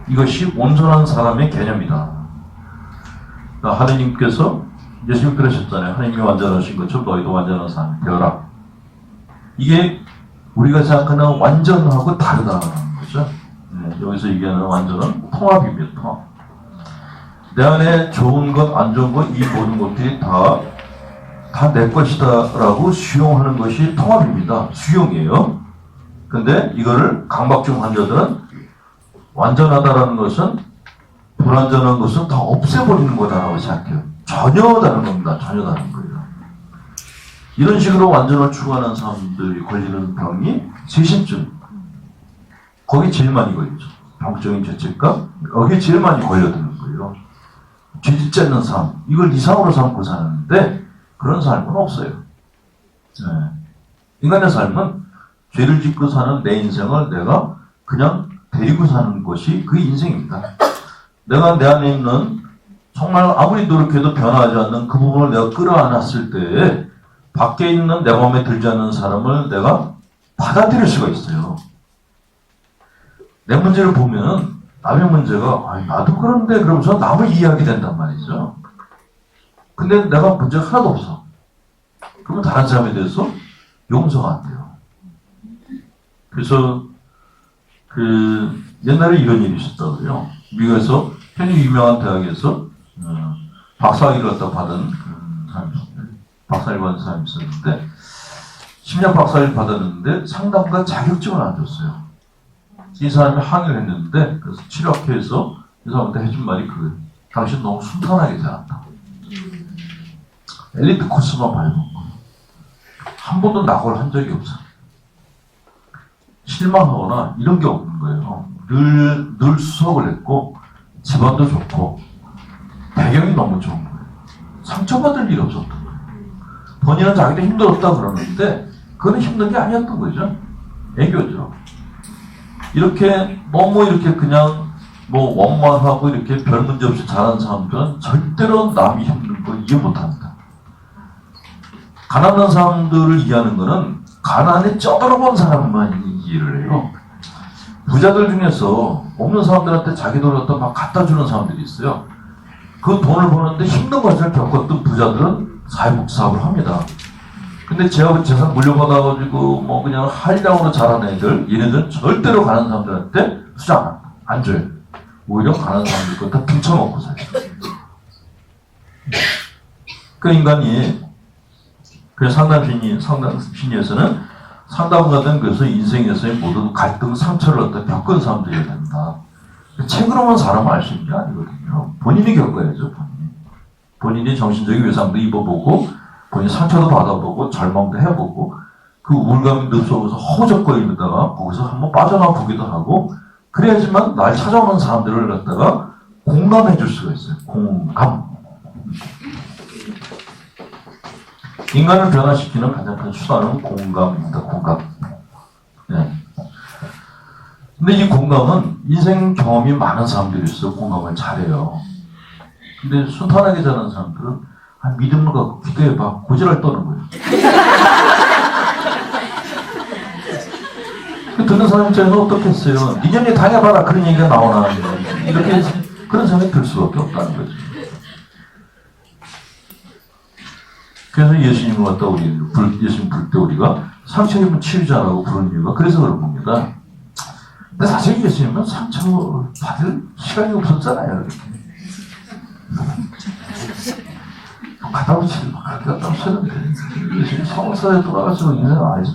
이것이 온전한 사람의 개념이다. 그러니까 하느님께서 예수님 그러셨잖아요. 하느님이 완전하신 것처럼 너희도 완전한 사람이 되어라. 이게 우리가 생각하는 완전하고 다르다는 거죠. 여기서 얘기하는 완전은 통합입니다. 통합. 내 안에 좋은 것, 안 좋은 것, 이 모든 것들이 다 내 것이다 라고 수용하는 것이 통합입니다. 수용이에요. 근데 이거를 강박증 환자들은 완전하다라는 것은 불완전한 것은 다 없애버리는 거다라고 생각해요. 전혀 다른 겁니다. 전혀 다른 거예요. 이런 식으로 완전을 추구하는 사람들이 걸리는 병이 세심증. 거기 제일 많이 걸리죠. 병적인 죄책감. 여기 제일 많이 걸려드는 거예요. 죄짓지 않는 삶. 이걸 이상으로 삼고 사는데 그런 삶은 없어요. 네. 인간의 삶은 죄를 짓고 사는 내 인생을 내가 그냥 데리고 사는 것이 그 인생입니다. 내가 내 안에 있는 정말 아무리 노력해도 변하지 않는 그 부분을 내가 끌어안았을 때 밖에 있는 내 마음에 들지 않는 사람을 내가 받아들일 수가 있어요. 내 문제를 보면 남의 문제가 아니, 나도 그런데 그러면서 남을 이해하게 된단 말이죠. 근데 내가 문제가 하나도 없어. 그러면 다른 사람에 대해서 용서가 안 돼요. 그래서 옛날에 이런 일이 있었다고요. 미국에서 굉장히 유명한 대학에서 박사학위를 갖다 받은 그런 사람이 있었는데, 박사학위 받은 사람이 있었는데, 심리학 박사학위를 받았는데 상담가 자격증을 안 줬어요. 이 사람이 항의를 했는데, 그래서 치료학회에서 이 사람한테 해준 말이 그거예요. 당신 너무 순탄하게 자랐다. 엘리트 코스만 밟은 거. 한 번도 낙오를 한 적이 없어. 실망하거나 이런 게 없는 거예요. 늘 수석을 했고, 집안도 좋고, 배경이 너무 좋은 거예요. 상처받을 일이 없었던 거예요. 본인은 자기도 힘들었다 그러는데, 그건 힘든 게 아니었던 거죠. 애교죠. 이렇게 너무 이렇게 그냥 뭐 원만하고 이렇게 별 문제 없이 자란 사람들은 절대로 남이 힘든 거 이해 못 합니다. 가난한 사람들을 이해하는 거는 가난에 쩌들어본 사람만 이해를 해요. 부자들 중에서 없는 사람들한테 자기 돈을 갖다 막 갖다 주는 사람들이 있어요. 그 돈을 버는데 힘든 것을 겪었던 부자들은 사회복지사업을 합니다. 근데 재산 물려받아가지고 뭐 그냥 한량으로 자란 애들, 얘네들은 절대로 가난한 사람들한테 수장 안 줘요. 오히려 가난한 사람들 거 다 등쳐먹고 살아요. 그 인간이 그 상담심리에서는 상담가든 그래서 인생에서의 모든 갈등, 상처를 갖다 겪은 사람들이어야 된다. 책으로만 사람을 알 수 있는 게 아니거든요. 본인이 겪어야죠. 본인이 정신적인 외상도 입어보고 본인 상처도 받아보고 절망도 해보고 그 우울감이 늪속에서 허우적거리다가 거기서 한번 빠져나와 보기도 하고 그래야지만 날 찾아오는 사람들을 갖다가 공감해 줄 수가 있어요. 공감. 인간을 변화시키는 가장 큰 수단은 공감입니다. 공감. 네. 근데 이 공감은 인생 경험이 많은 사람들이 있어요. 공감을 잘해요. 근데 순탄하게 자란 사람들은 믿음을 갖고 기도해봐. 고지를 떠는 거예요. 듣는 사람 입장에서 어떻겠어요? 니년이 당해봐라. 그런 얘기가 나오나. 이렇게 그런 생각이 들 수밖에 없다는 거죠. 그래서 예수님을 갖다 예수님 부를 때 우리가 상처 입은 치유자라고 부르는 이유가 그래서 그런 겁니다. 근데 사실 예수님은 상처 받을 시간이 없었잖아요. 이렇게. 갖다 붙이지 마. 그렇게 갖다 붙였는데 예수님 성사에 돌아가시고 인생을 안 해서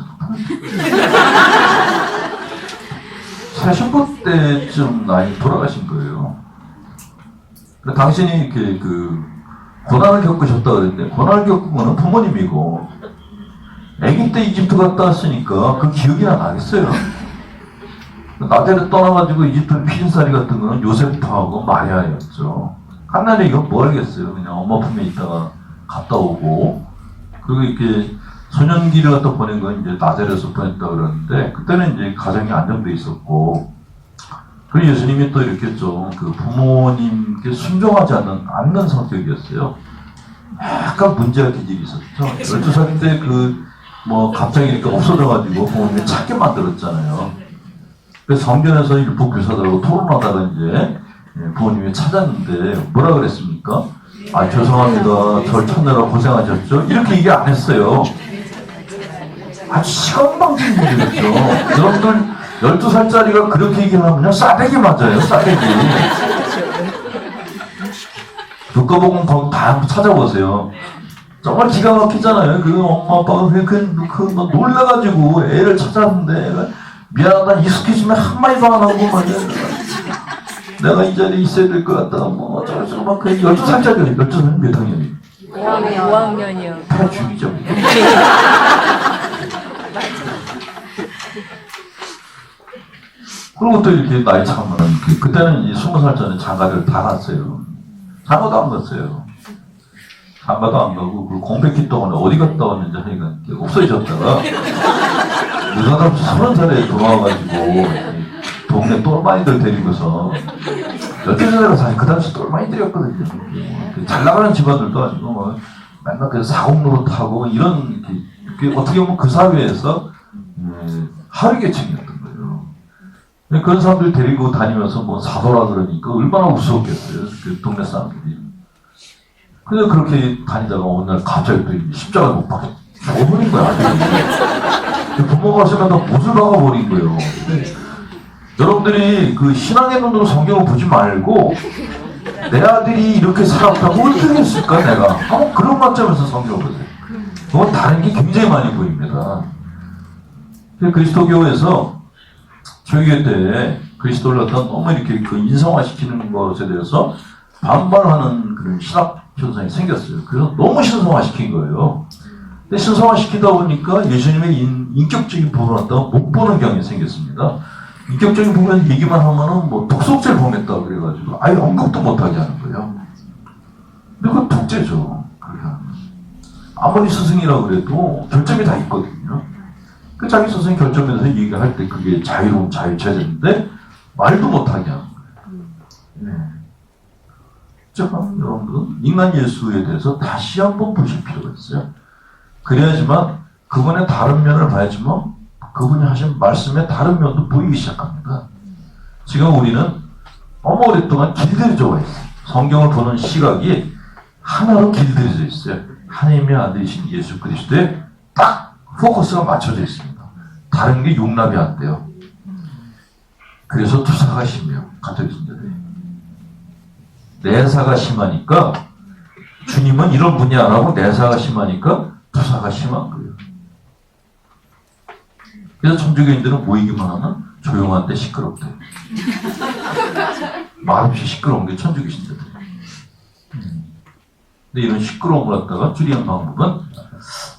40분 때쯤 나이 돌아가신 거예요. 그러니까 당신이 이렇게 고난을 겪으셨다 그랬는데 고난을 겪은 거는 부모님이고 아기 때 이집트 갔다 왔으니까 그 기억이나 나겠어요. 나대를 떠나가지고 이집트 피신살이 같은 거는 요셉하고 마리아였죠. 한날에 이건 뭐 하겠어요. 그냥 엄마 품에 있다가 갔다 오고 그리고 이렇게 소년기를 갖다 보낸 건 이제 나자렛에서 보냈다 그러는데 그때는 이제 가정이 안정돼 있었고 그리고 예수님이 또 이렇게 좀 부모님께 순종하지 않는 성격이었어요. 약간 문제가 된 일이 있었죠. 12살 때 갑자기 이렇게 없어져가지고 부모님이 찾게 만들었잖아요. 그래서 성전에서 율법 교사들하고 토론하다가 이제 부모님이 찾았는데 뭐라 그랬습니까? 아, 죄송합니다. 저를 찾느라 고생하셨죠? 이렇게 얘기 안 했어요. 아주 시간방진 일이었죠. 여러분들 12살짜리가 그렇게 얘기를 하면요. 싸대기 맞아요. 싸대기. 듣고보면 거기 다 한번 찾아보세요. 정말 기가 막히잖아요. 엄마 아빠가 놀라가지고 애를 찾았는데 미안하다 익숙해지면 한마디도 안 하고 말이야. 내가 이 자리에 있어야 될 것 같다. 어쩌고저쩌고 막 12살짜리 12살은 몇 학년이에요? 5학년이요. 다 죽이죠. 그리고 또 이렇게 나이 차면 그때는 20살 전에 장가를 다 갔어요. 장가도 안 갔어요. 장가도 안 가고 그 공백기 동안에 어디 갔다 왔는지 하니까 없어졌다가 누가 30살에 돌아와가지고 동네 똘마이들 데리고서 12살에 사실 그 당시 똘마이들이었거든요. 잘 나가는 집안들도 아니고 맨날 그 사공로로 타고 이런 게 어떻게 보면 그 사회에서 하위계층이었던 거예요. 그런 사람들 데리고 다니면서 뭐 사도라 그러니까 얼마나 무서웠겠어요. 그 동네 사람들이. 그래서 그렇게 다니다가 어느 날 갑자기 또 십자가 못 박혀 죽어버린 거야. 부모가 생각다 못을 박아버린 거예요. 여러분들이 그 신앙의 눈으로 성경을 보지 말고 내 아들이 이렇게 살았다고 어떻게 했을까 내가 한번 그런 관점에서 성경을 보세요. 그건 다른 게 굉장히 많이 보입니다. 그리스도교에서 초기회 때 그리스도를 갖다 너무 이렇게 그 인성화시키는 것에 대해서 반발하는 그런 신학 현상이 생겼어요. 그래서 너무 신성화시킨 거예요. 근데 신성화시키다 보니까 예수님의 인격적인 부분을 갖다가 못 보는 경향이 생겼습니다. 인격적인 부분 얘기만 하면은 뭐 독속죄를 범했다 그래가지고 아예 언급도 못하게 하는 거예요. 근데 그건 독재죠. 그렇게 하면. 아무리 스승이라고 그래도 결점이 다 있거든요. 그 자기 스승 결점에 대해서 얘기할 때 그게 자유로운 자유체제인데 말도 못하게 하는 거예요. 네. 자, 여러분들은 인간 예수에 대해서 다시 한번 보실 필요가 있어요. 그래야지만 그분의 다른 면을 봐야지만 그분이 하신 말씀의 다른 면도 보이기 시작합니다. 지금 우리는 너무 오랫동안 길들여져 와 있어요. 성경을 보는 시각이 하나로 길들여져 있어요. 하나님의 아들이신 예수 그리스도에 딱 포커스가 맞춰져 있습니다. 다른 게 용납이 안 돼요. 그래서 투사가 심해요. 가톨릭 신자들이. 내사가 심하니까 주님은 이런 분이 안 하고 내사가 심하니까 투사가 심한 거예요. 그래서 천주교인들은 모이기만 하면 조용한데 시끄럽대. 말없이 시끄러운 게 천주교 신자들. 근데 이런 시끄러움을 갖다가 줄이는 방법은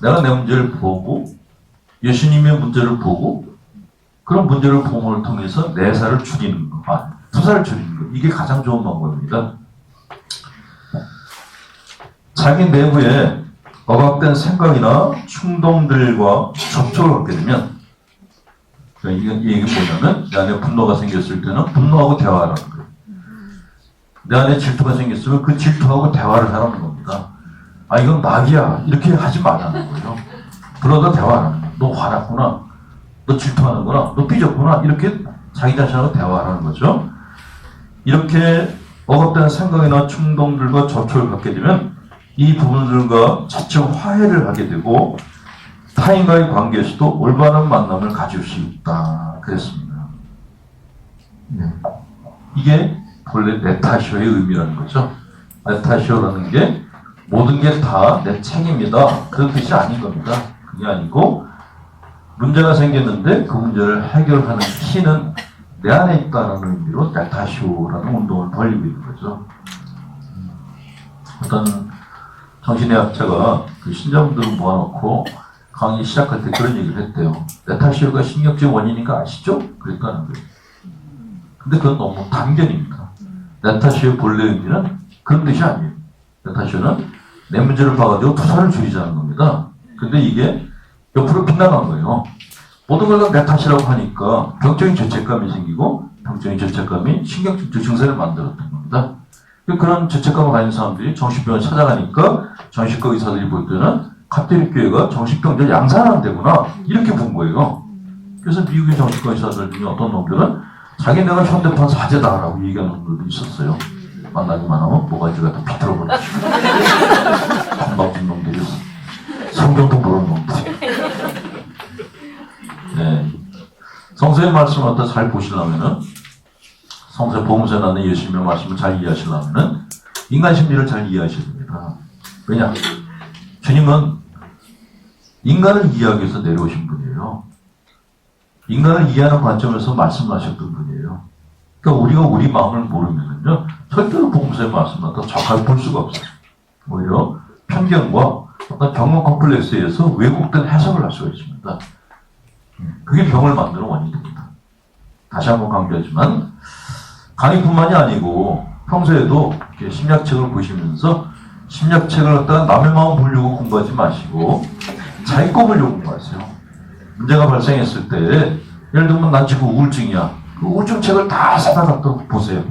내가 내 문제를 보고 예수님의 문제를 보고 그런 문제를 보험을 통해서 내사를 줄이는 거, 투사를 줄이는 거. 이게 가장 좋은 방법입니다. 자기 내부에 억압된 생각이나 충동들과 접촉을 갖게 되면 이게 뭐냐면 내 안에 분노가 생겼을 때는 분노하고 대화하라는 거예요. 내 안에 질투가 생겼으면 그 질투하고 대화를 하라는 겁니다. 아 이건 낙이야 이렇게 하지 말라는 거예요. 불러다 대화하라는 거예요. 너 화났구나. 너 질투하는구나. 너 삐졌구나. 이렇게 자기 자신하고 대화하라는 거죠. 이렇게 억압된 생각이나 충동들과 접촉을 갖게 되면 이 부분들과 차츰 화해를 하게 되고 타인과의 관계에서도 올바른 만남을 가질 수 있다. 그랬습니다. 네. 이게 본래 네타쇼의 의미라는 거죠. 네타쇼라는 게 모든 게 다 내 책임이다. 그런 뜻이 아닌 겁니다. 그게 아니고 문제가 생겼는데 그 문제를 해결하는 키는 내 안에 있다는 의미로 네타쇼라는 운동을 벌이고 있는 거죠. 어떤 정신의 학자가 그 신자분들을 모아놓고 강의 시작할 때 그런 얘기를 했대요. 네타쇼가 신경적 원인인 거 아시죠? 그랬다는 거예요. 근데 그건 너무 단견입니다. 네타쇼의 본래 의미는 그런 뜻이 아니에요. 네타쇼는 내 문제를 봐가지고 투사를 줄이자는 겁니다. 근데 이게 옆으로 빗나간 거예요. 모든 걸 다 내 탓이라고 하니까 병적인 죄책감이 생기고 병적인 죄책감이 신경적 증세를 만들었던 겁니다. 그런 죄책감을 가진 사람들이 정신병을 찾아가니까 정신과 의사들이 볼 때는 가톨릭 교회가 정신병자 양산하는 데구나 이렇게 본 거예요. 그래서 미국의 정신과 의사들 중에 어떤 놈들은 자기네가 현대판 사제다라고 얘기하는 놈들도 있었어요. 만나기만 하면 모가지가 다 비틀어버리고 건방진 놈들이었어. 성경도 모르는 놈들이. 네. 성서의 말씀을 갖다 잘 보시려면은 성서 복음서에 나오는 예수님의 말씀을 잘 이해하시려면은 인간 심리를 잘 이해하셔야 됩니다. 왜냐? 주님은 인간을 이해하기 위해서 내려오신 분이에요. 인간을 이해하는 관점에서 말씀하셨던 분이에요. 그러니까 우리가 우리 마음을 모르면은요, 절대로 복음서의 말씀을 갖다 정확하게 볼 수가 없어요. 오히려 편견과 어떤 경험 컴플렉스에 의해서 왜곡된 해석을 할 수가 있습니다. 그게 병을 만드는 원인이 됩니다. 다시 한번 강조하지만 강의뿐만이 아니고 평소에도 이렇게 심리학책을 보시면서 심리학책을 갖다가 남의 마음 보려고 공부하지 마시고 자기 거 보려고 공부하세요. 문제가 발생했을 때 예를 들면 난 지금 우울증이야. 그 우울증 책을 다 사다 갖다 보세요.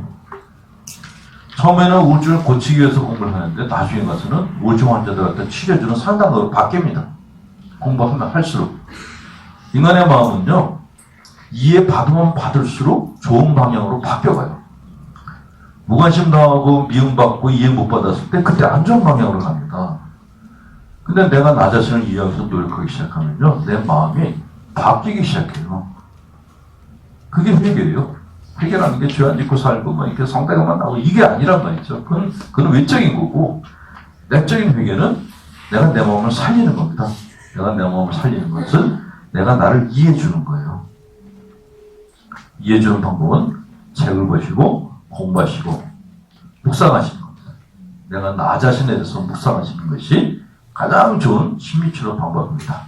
처음에는 우울증을 고치기 위해서 공부를 하는데 나중에 가서는 우울증 환자들한테 치료주는 상담으로 바뀝니다. 공부하면 할수록. 인간의 마음은요, 이해받으면 받을수록 좋은 방향으로 바뀌어가요. 무관심 당하고 미움받고 이해 못 받았을 때 그때 안 좋은 방향으로 갑니다. 근데 내가 나 자신을 이해하면서 노력하기 시작하면요, 내 마음이 바뀌기 시작해요. 그게 회개예요. 회개라는 게 죄 안 짓고 살고 뭐 이렇게 성대가만 나오고 이게 아니란 말이죠. 그건 외적인 거고, 내적인 회개는 내가 내 마음을 살리는 겁니다. 내가 내 마음을 살리는 것은 내가 나를 이해해 주는 거예요. 이해해 주는 방법은 책을 보시고 공부하시고 묵상하시는 겁니다. 내가 나 자신에 대해서 묵상하시는 것이 가장 좋은 심리치료 방법입니다.